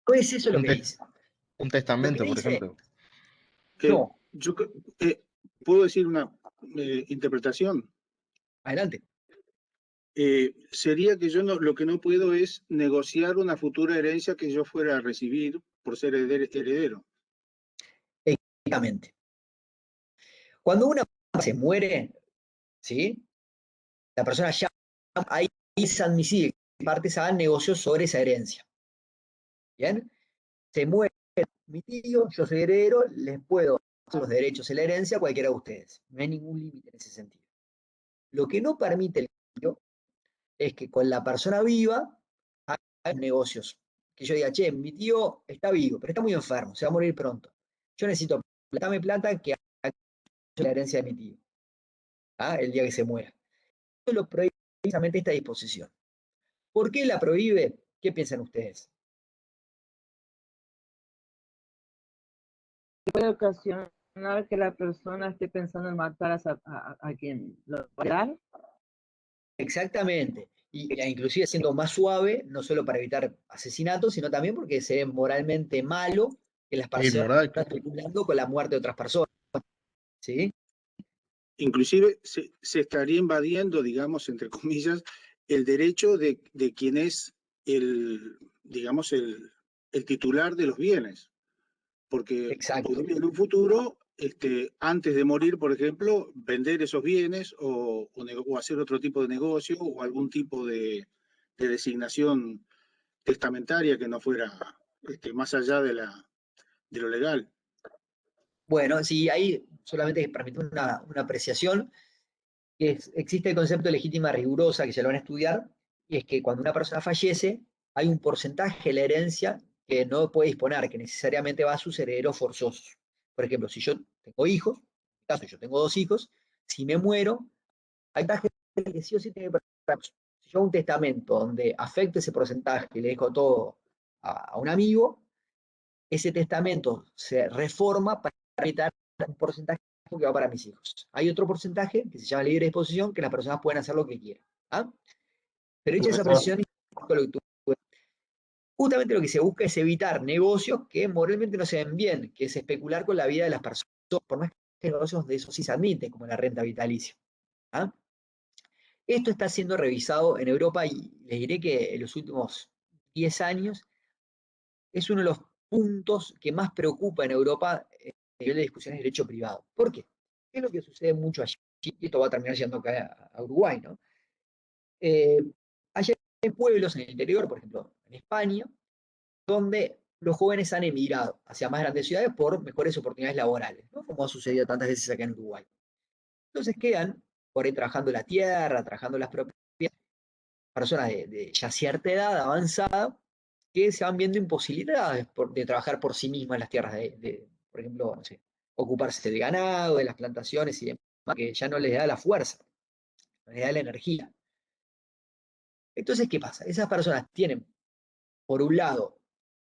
no es eso lo Un, que dice. un Lo que testamento, por dice, ejemplo. no, Yo puedo decir una interpretación. adelante. Sería que yo lo que no puedo es negociar una futura herencia que yo fuera a recibir por ser heredero. Exactamente. Cuando una persona se muere, ¿sí? La persona ya, ahí es admisible que partes hagan negocios sobre esa herencia. ¿Bien? Se muere mi tío, yo soy heredero, les puedo dar los derechos en la herencia a cualquiera de ustedes. No hay ningún límite en ese sentido. Lo que no permite el cambio es que con la persona viva hagan negocios. Que yo diga, che, mi tío está vivo, pero está muy enfermo, se va a morir pronto. Yo necesito plata, dame plata que haga la herencia de mi tío. ¿Ah? El día que se muera. Eso lo prohíbe precisamente esta disposición. ¿Por qué la prohíbe? ¿Qué piensan ustedes? Puede ocasionar que la persona esté pensando en matar a quien lo va a dar. Exactamente. Y inclusive siendo más suave, no solo para evitar asesinatos, sino también porque se ve moralmente malo que las personas Inmoral. especulando con la muerte de otras personas. ¿Sí? Inclusive se estaría invadiendo, digamos, entre comillas, el derecho de quien es digamos, el titular de los bienes. Porque Exacto. podría en un futuro, antes de morir, por ejemplo, vender esos bienes o hacer otro tipo de negocio o algún tipo de designación testamentaria que no fuera más allá de lo legal. Bueno, sí, ahí solamente permite una apreciación, que existe el concepto de legítima rigurosa, que ya lo van a estudiar, y es que cuando una persona fallece, hay un porcentaje de la herencia que no puede disponer, que necesariamente va a sus herederos forzosos. Por ejemplo, si yo tengo hijos, en este caso yo tengo 2 hijos, si me muero, hay porcentaje que sí o sí tiene que perder. Si yo hago un testamento donde afecte ese porcentaje y le dejo todo a un amigo, ese testamento se reforma para evitar un porcentaje que va para mis hijos. Hay otro porcentaje que se llama libre disposición, que las personas pueden hacer lo que quieran. ¿Ah? Pero hecha esa Profesor, precisión, justamente lo que se busca es evitar negocios que moralmente no se ven bien, que es especular con la vida de las personas, por más que negocios de eso sí se admiten, como la renta vitalicia. ¿Ah? Esto está siendo revisado en Europa y les diré que en los últimos 10 años es uno de los puntos que más preocupa en Europa a nivel de discusiones de derecho privado. ¿Por qué? ¿Qué es lo que sucede mucho allí? Y esto va a terminar yendo acá a Uruguay, ¿no? Hay pueblos en el interior, por ejemplo, en España, donde los jóvenes han emigrado hacia más grandes ciudades por mejores oportunidades laborales, ¿no? Como ha sucedido tantas veces acá en Uruguay. Entonces quedan por ahí trabajando la tierra, trabajando las propiedades, personas de ya cierta edad avanzada, que se van viendo imposibilitadas de trabajar por sí mismas en las tierras por ejemplo, no sé, ocuparse del ganado, de las plantaciones y demás, que ya no les da la fuerza, no les da la energía. Entonces, ¿qué pasa? Esas personas tienen, por un lado,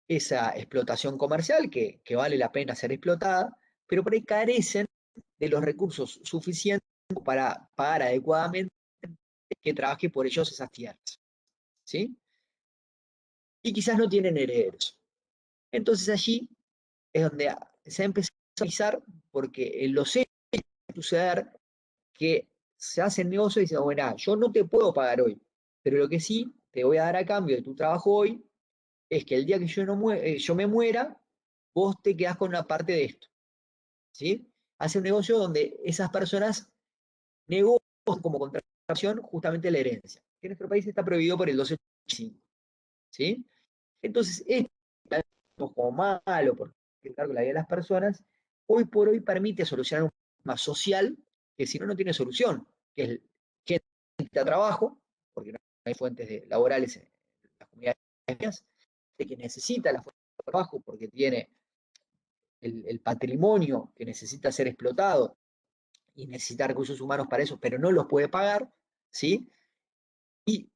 esa explotación comercial que vale la pena ser explotada, pero por ahí carecen de los recursos suficientes para pagar adecuadamente que trabaje por ellos esas tierras, ¿sí? Y quizás no tienen herederos. Entonces allí es donde se ha empezado a revisar, porque en los hechos suceder que se hacen negocios y dicen, bueno, yo no te puedo pagar hoy, pero lo que sí te voy a dar a cambio de tu trabajo hoy es que el día que yo me muera, vos te quedás con una parte de esto, ¿sí? Hace un negocio donde esas personas negocian como contratación justamente la herencia, que en nuestro país está prohibido por el 285, ¿sí? Entonces, esto como malo, porque cargo la vida de las personas, hoy por hoy permite solucionar un problema social que si no, no tiene solución, que es gente a trabajo, porque no hay fuentes laborales en las comunidades, de que necesita la fuente de trabajo porque tiene el patrimonio que necesita ser explotado y necesita recursos humanos para eso, pero no los puede pagar, ¿sí? Y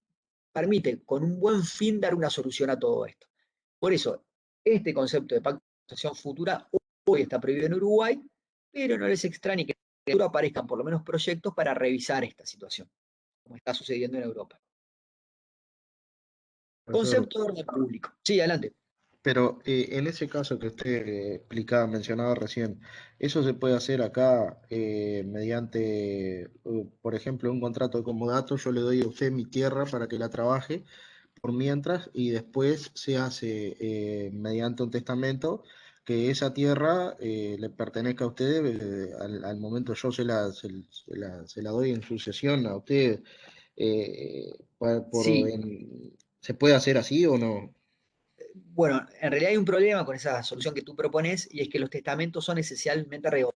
permite con un buen fin dar una solución a todo esto. Por eso, este concepto de pacto de asociación futura hoy está prohibido en Uruguay, pero no les extrañe que en el futuro aparezcan por lo menos proyectos para revisar esta situación, como está sucediendo en Europa. Profesor, Concepto de orden público. Sí, adelante. pero en ese caso que usted explicaba, mencionaba recién, ¿eso se puede hacer acá mediante, por ejemplo, un contrato de comodato? Yo le doy a usted mi tierra para que la trabaje por mientras y después se hace mediante un testamento que esa tierra le pertenezca a usted, al momento yo se la doy en sucesión a usted. Sí, ¿Se puede hacer así o no? bueno, en realidad hay un problema con esa solución que tú propones y es que los testamentos son esencialmente revocables.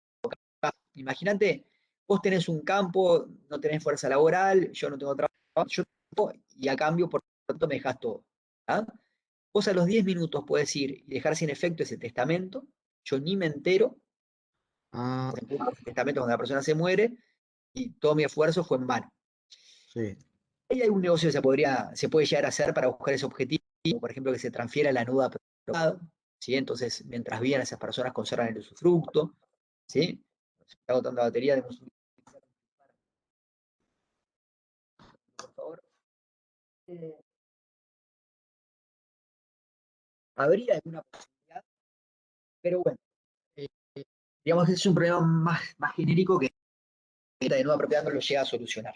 Imagínate, vos tenés un campo, no tenés fuerza laboral, yo no tengo trabajo, yo tengo, y a cambio, por tanto, me dejas todo. ¿Ah? Vos a los 10 minutos puedes ir y dejar sin efecto ese testamento, yo ni me entero, Ah, por ejemplo, los testamentos cuando la persona se muere y todo mi esfuerzo fue en vano. sí. Hay algún negocio que se puede llegar a hacer para buscar ese objetivo, por ejemplo, que se transfiera la nuda privada, ¿sí? Entonces, mientras vivan esas personas conservan el usufructo, ¿sí? Se está agotando la batería, demos un por favor. Eh, Habría alguna posibilidad, pero bueno, eh, digamos que es un problema más genérico que de nueva propiedad no lo llega a solucionar.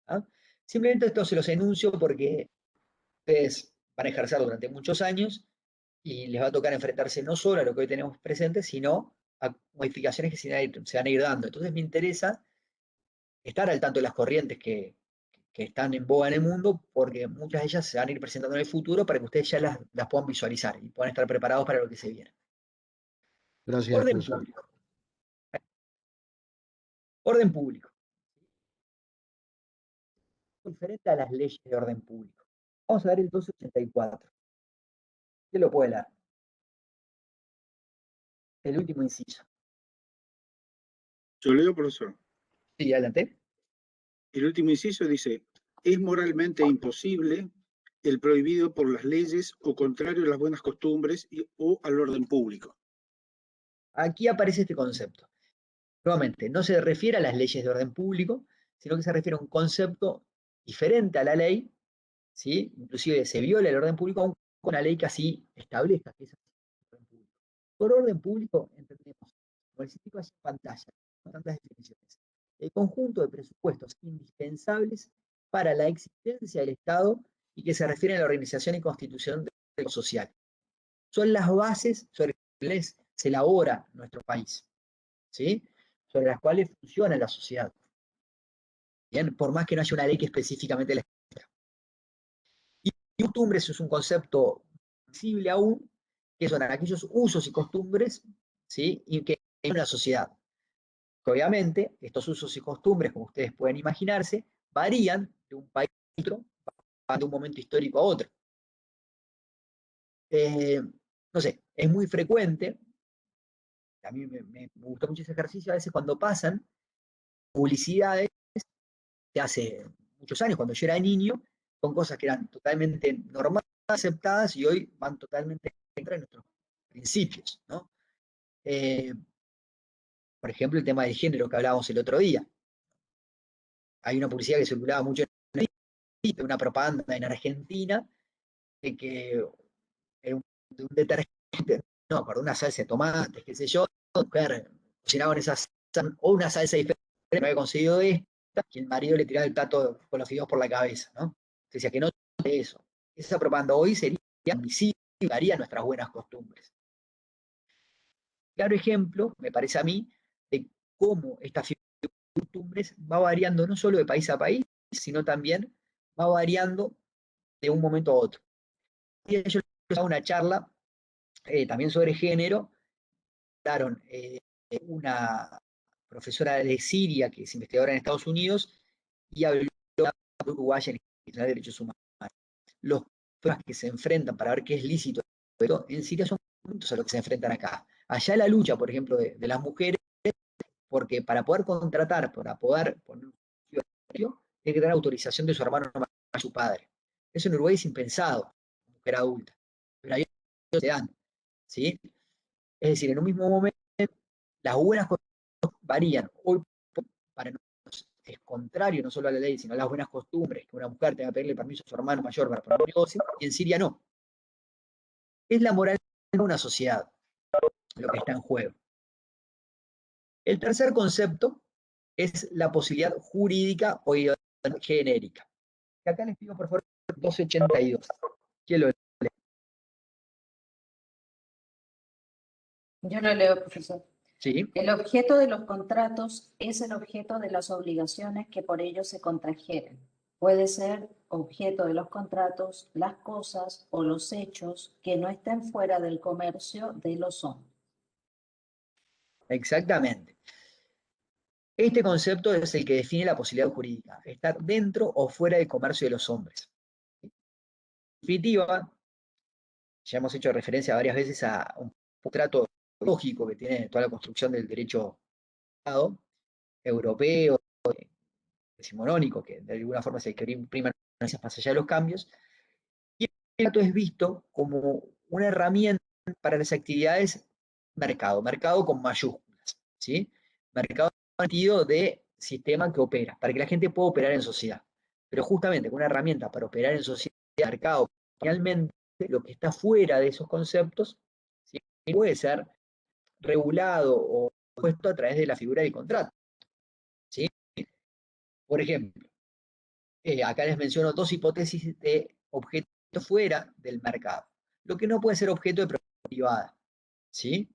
¿Ah? Simplemente esto se los enuncio porque ustedes van a ejercer durante muchos años y les va a tocar enfrentarse no solo a lo que hoy tenemos presente, sino a modificaciones que se van a ir dando. Entonces me interesa estar al tanto de las corrientes que están en boga en el mundo, porque muchas de ellas se van a ir presentando en el futuro para que ustedes ya las puedan visualizar y puedan estar preparados para lo que se viene. Gracias, Orden profesor. público. Orden público. Diferente a las leyes de orden público. Vamos a ver el 284. ¿Qué lo puede leer? El último inciso. Yo leo, profesor. Sí, adelante. El último inciso dice, es moralmente imposible el prohibido por las leyes o contrario a las buenas costumbres o al orden público. Aquí aparece este concepto. Nuevamente, no se refiere a las leyes de orden público, sino que se refiere a un concepto diferente a la ley, ¿sí? Inclusive se viola el orden público aún con una ley que así establezca que es el orden público. Por orden público entendemos, como les indico en pantalla, con tantas definiciones, el conjunto de presupuestos indispensables para la existencia del Estado y que se refieren a la organización y constitución de lo social. Son las bases sobre las cuales se elabora nuestro país, ¿sí? Sobre las cuales funciona la sociedad. Bien, por más que no haya una ley que específicamente la establezca. Y costumbres es un concepto visible aún, que son aquellos usos y costumbres, ¿sí? Y que hay una sociedad. Obviamente, estos usos y costumbres, como ustedes pueden imaginarse, varían de un país a otro, de un momento histórico a otro. No sé, es muy frecuente, a mí me gustó mucho ese ejercicio, a veces cuando pasan publicidades de hace muchos años, cuando yo era niño, con cosas que eran totalmente normales, aceptadas, y hoy van totalmente en contra de nuestros principios, ¿no? Por ejemplo, el tema del género que hablábamos el otro día. Hay una publicidad que circulaba mucho en una propaganda en Argentina, de que era de un detergente, no, para una salsa de tomates, qué sé yo, la mujer cocinaban esa salsa, o una salsa diferente, que había conseguido esta, y el marido le tiraba el plato con los fideos por la cabeza, ¿no? Decía que no de eso. Esa propaganda hoy sería invisible, daría nuestras buenas costumbres. Claro ejemplo, me parece a mí, de cómo esta figura de costumbres va variando no solo de país a país, sino también va variando de un momento a otro. Y yo les hago una charla también sobre género. Daron una profesora de Siria, que es investigadora en Estados Unidos, y habló de Uruguay en de derechos humanos. Los problemas que se enfrentan para ver qué es lícito en Siria son distintos a los que se enfrentan acá. Allá la lucha, por ejemplo, de las mujeres, porque para poder contratar, para poder poner un tiene que tener autorización de su hermano a su padre. Eso en Uruguay es impensado, mujer adulta. Pero ahí se dan, ¿sí? Es decir, en un mismo momento, las buenas cosas varían. Hoy, para nosotros, es contrario no solo a la ley, sino a las buenas costumbres, que una mujer tenga que pedirle permiso a su hermano mayor para poner un negocio, y en Siria no. Es la moral de una sociedad lo que está en juego. El tercer concepto es la posibilidad jurídica o genérica. Y acá les pido, por favor, 282. ¿Quién lo lee? Yo lo leo, profesor. Sí. El objeto de los contratos es el objeto de las obligaciones que por ellos se contrajeren. Puede ser objeto de los contratos las cosas o los hechos que no estén fuera del comercio de los hombres. Exactamente. Este concepto es el que define la posibilidad jurídica, estar dentro o fuera del comercio de los hombres. En definitiva, ya hemos hecho referencia varias veces a un trato lógico que tiene toda la construcción del derecho europeo, decimonónico, que de alguna forma se imprima más allá de los cambios, y el trato es visto como una herramienta para las actividades mercado con mayúsculas, ¿sí? Mercado en el sentido de sistema que opera, para que la gente pueda operar en sociedad. Pero justamente con una herramienta para operar en sociedad, mercado, realmente lo que está fuera de esos conceptos, ¿sí? Puede ser regulado o puesto a través de la figura del contrato, ¿sí? Por ejemplo, acá les menciono dos hipótesis de objeto fuera del mercado. Lo que no puede ser objeto de propiedad privada, ¿sí?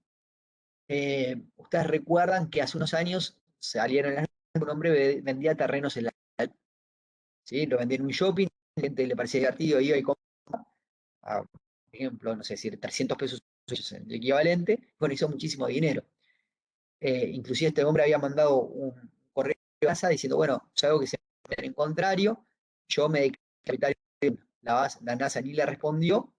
Ustedes recuerdan que hace unos años salieron las noticias que un hombre vendía terrenos en la calle, ¿sí? Lo vendía en un shopping, a la gente le parecía divertido, iba y compraba, por ejemplo, no sé, decir 300 pesos el equivalente, bueno, hizo muchísimo dinero. Inclusive este hombre había mandado un correo de casa diciendo, bueno, es algo que se en contrario, yo me declaré capital. La NASA ni le respondió,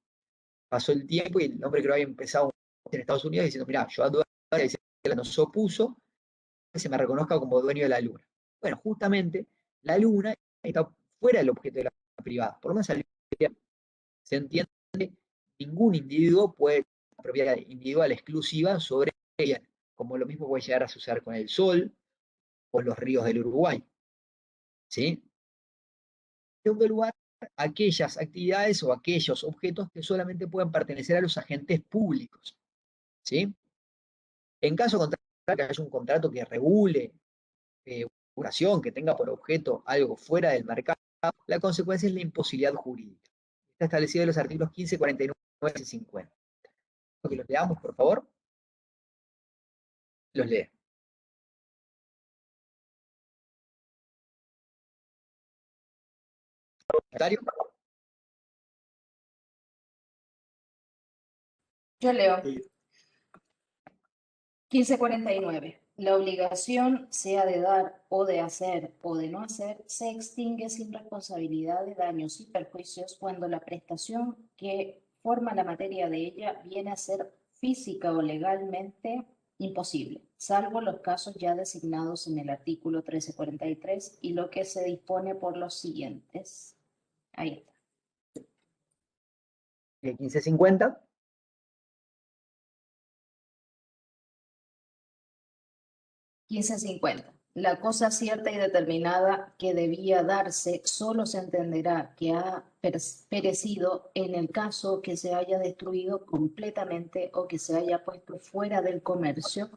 pasó el tiempo y el hombre creo que había empezado en Estados Unidos diciendo, mira, yo ando y se nos opuso que se me reconozca como dueño de la luna. Bueno, justamente la luna está fuera del objeto de la privada, por lo menos se entiende que ningún individuo puede tener una propiedad individual exclusiva sobre ella, como lo mismo puede llegar a suceder con el sol o los ríos del Uruguay. ¿Sí? En segundo lugar, aquellas actividades o aquellos objetos que solamente pueden pertenecer a los agentes públicos. ¿Sí? En caso contrario, que haya un contrato que regule una operación que tenga por objeto algo fuera del mercado, la consecuencia es la imposibilidad jurídica. Está establecido en los artículos 15, 49 y 50. Que los leamos, por favor. Los lee. ¿Comentario? Yo leo. 1549. La obligación, sea de dar o de hacer o de no hacer, se extingue sin responsabilidad de daños y perjuicios cuando la prestación que forma la materia de ella viene a ser física o legalmente imposible, salvo los casos ya designados en el artículo 1343 y lo que se dispone por los siguientes. Ahí está. 1550. La cosa cierta y determinada que debía darse solo se entenderá que ha perecido en el caso que se haya destruido completamente o que se haya puesto fuera del comercio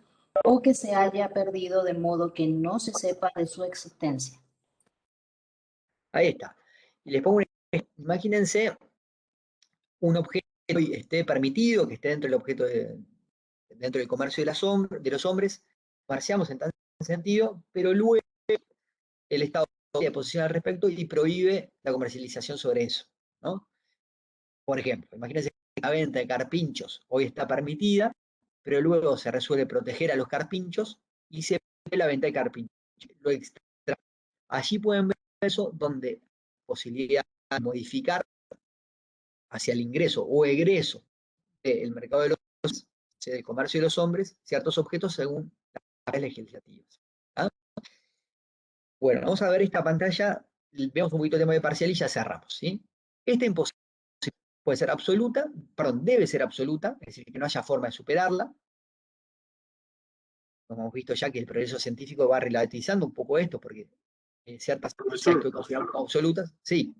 o que se haya perdido de modo que no se sepa de su existencia. Ahí está. Y les pongo un ejemplo. Imagínense un objeto que esté permitido, que esté dentro del objeto dentro del comercio de los hombres, comerciamos en tal sentido, pero luego el Estado se posiciona al respecto y prohíbe la comercialización sobre eso, ¿no? Por ejemplo, imagínense que la venta de carpinchos hoy está permitida, pero luego se resuelve proteger a los carpinchos y se prohíbe la venta de carpinchos. Lo extra. Allí pueden ver eso donde posibilidad de modificar hacia el ingreso o egreso del mercado de los del comercio de los hombres ciertos objetos según las legislativas. ¿Ah? Bueno, vamos a ver esta pantalla, vemos un poquito el tema de parcial y ya cerramos, ¿sí? Esta imposibilidad puede ser absoluta, perdón, debe ser absoluta, es decir, que no haya forma de superarla. Como hemos visto ya que el progreso científico va relativizando un poco esto, porque ciertas cosas que consideramos como absolutas, sí.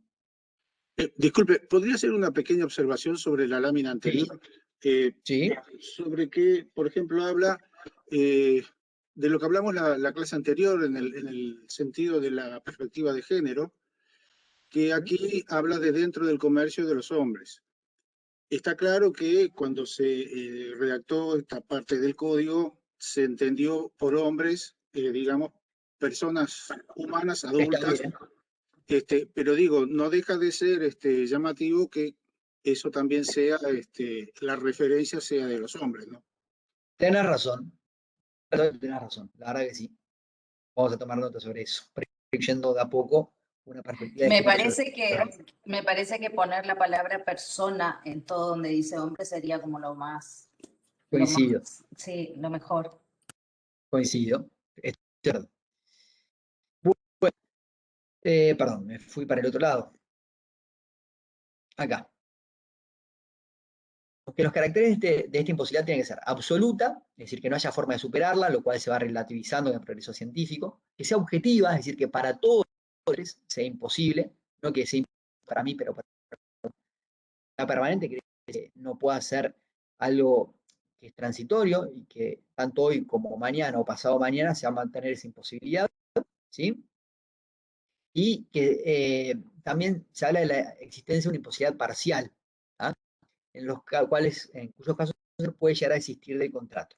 Disculpe, ¿podría hacer una pequeña observación sobre la lámina anterior? Sí. Sobre que, por ejemplo, habla de lo que hablamos la clase anterior en el sentido de la perspectiva de género, que aquí habla de dentro del comercio de los hombres. Está claro que cuando se redactó esta parte del código, se entendió por hombres, digamos, personas humanas, adultas, pero digo, no deja de ser llamativo que eso también sea, la referencia sea de los hombres, ¿no? Tenés razón, la verdad que sí. Vamos a tomar nota sobre eso, yendo de a poco una perspectiva de Me género. parece que poner la palabra persona en todo donde dice hombre sería como lo más... Coincido. Sí, lo mejor. Coincido, es cierto. Bueno, perdón, me fui para el otro lado. Acá. Porque los caracteres de esta imposibilidad tienen que ser absoluta, es decir, que no haya forma de superarla, lo cual se va relativizando en el progreso científico, que sea objetiva, es decir, que para todos los hombres sea imposible, no que sea imposible para mí, pero para la permanente, que no pueda ser algo que es transitorio y que tanto hoy como mañana o pasado mañana se va a mantener esa imposibilidad, ¿sí? Y que también se habla de la existencia de una imposibilidad parcial, ¿ah? En cuyos casos puede llegar a existir del contrato.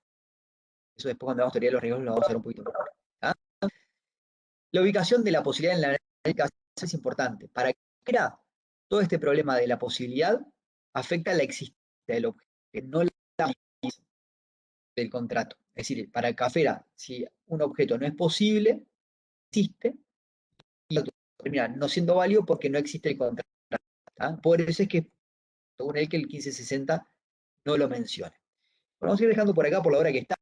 Eso después cuando vamos a teoría de los riesgos lo vamos a ver un poquito mejor. ¿Ah? La ubicación de la posibilidad en la análisis es importante. Para que todo este problema de la posibilidad afecta la existencia del objeto, no la del contrato. Es decir, para Cafera, si un objeto no es posible, existe, y termina no siendo válido porque no existe el contrato. ¿Ah? Por eso es que, según él, que el 1560 no lo menciona. Bueno, vamos a ir dejando por acá por la hora que está.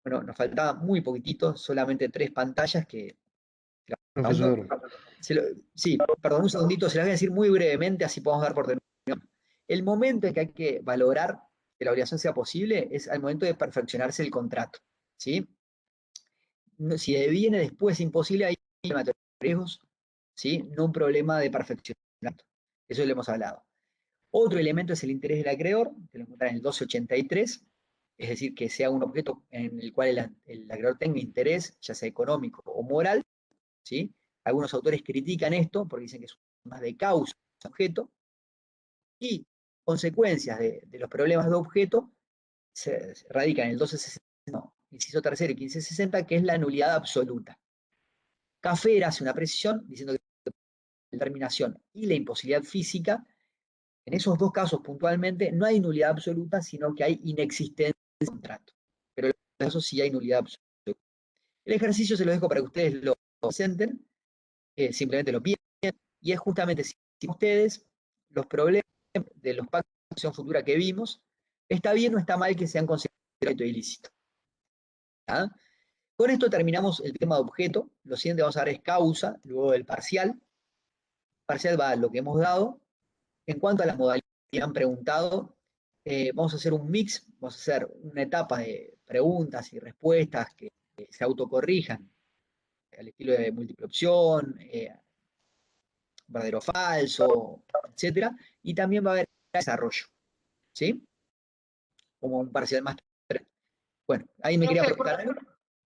Bueno, nos faltaba muy poquitito, solamente 3 pantallas que... Profesor. Sí, perdón, un segundito, se las voy a decir muy brevemente, así podemos dar por terminado. El momento en que hay que valorar que la obligación sea posible es al momento de perfeccionarse el contrato, ¿sí? Si viene después imposible, hay un problema de riesgos, ¿sí? No un problema de perfeccionamiento. Eso lo hemos hablado. Otro elemento es el interés del acreedor, que lo encuentran en el 1283, es decir, que sea un objeto en el cual el acreedor tenga interés, ya sea económico o moral, ¿sí? Algunos autores critican esto porque dicen que es más de causa objeto, y consecuencias de los problemas de objeto se radican en el 1260, no, inciso tercero y 1560, que es la nulidad absoluta. Caffer hace una precisión diciendo que la determinación y la imposibilidad física, en esos dos casos puntualmente, no hay nulidad absoluta, sino que hay inexistencia del contrato. Pero en los casos sí hay nulidad absoluta. El ejercicio se lo dejo para que ustedes lo presenten, simplemente lo piensen, y es justamente si ustedes los problemas de los pactos de acción futura que vimos, está bien o está mal que sean considerados ilícito. ¿Ah? Con esto terminamos el tema de objeto. Lo siguiente vamos a ver es causa, luego del parcial. El parcial va a lo que hemos dado. En cuanto a las modalidades que han preguntado, vamos a hacer un mix, vamos a hacer una etapa de preguntas y respuestas que se autocorrijan al estilo de múltiple opción, verdadero o falso, etcétera, y también va a haber desarrollo, ¿sí? Como un parcial más. Bueno, ahí me quería preguntar algo.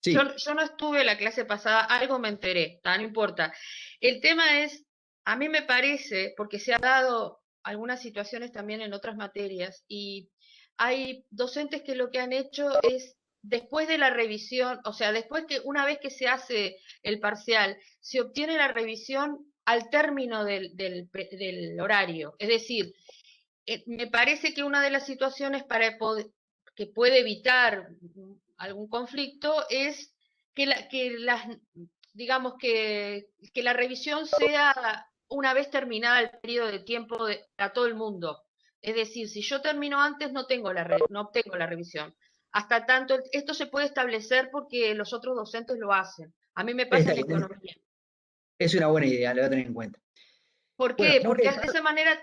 Sí. Yo no estuve la clase pasada, algo me enteré, no importa. El tema es, a mí me parece, porque se ha dado algunas situaciones también en otras materias, y hay docentes que lo que han hecho es, después de la revisión, o sea, después que una vez que se hace el parcial, se obtiene la revisión al término del horario. Es decir, me parece que una de las situaciones para poder, que puede evitar algún conflicto es digamos que la revisión sea una vez terminada el periodo de tiempo para todo el mundo. Es decir, si yo termino antes no obtengo la revisión. Hasta tanto, esto se puede establecer porque los otros docentes lo hacen. A mí me pasa en economía. Es una buena idea, lo voy a tener en cuenta. ¿Por qué? Porque de esa manera,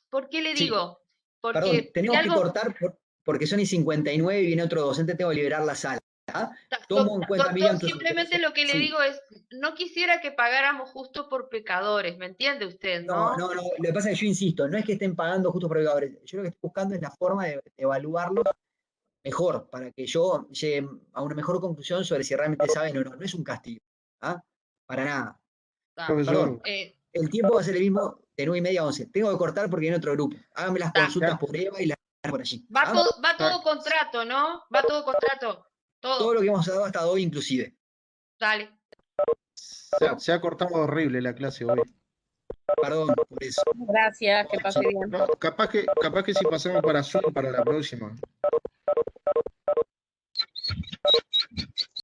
¿por qué le digo? Porque perdón, tenemos que cortar porque son y 59 y viene otro docente, tengo que liberar la sala. Tomo en cuenta, Miriam, simplemente lo que le digo es, no quisiera que pagáramos justo por pecadores, ¿me entiende usted? No, lo que pasa es que yo insisto, no es que estén pagando justo por pecadores, yo lo que estoy buscando es la forma de evaluarlo mejor, para que yo llegue a una mejor conclusión sobre si realmente saben o no. No es un castigo, para nada. Perdón, el tiempo va a ser el mismo de 9:30 a 11. Tengo que cortar porque viene otro grupo. Háganme las consultas por Eva y las por allí. Va todo contrato, ¿no? Va todo contrato. Todo lo que hemos dado hasta hoy inclusive. Dale. Se ha cortado horrible la clase hoy. Perdón por eso. Gracias, que pase bien. No, capaz que si pasamos para Zoom para la próxima.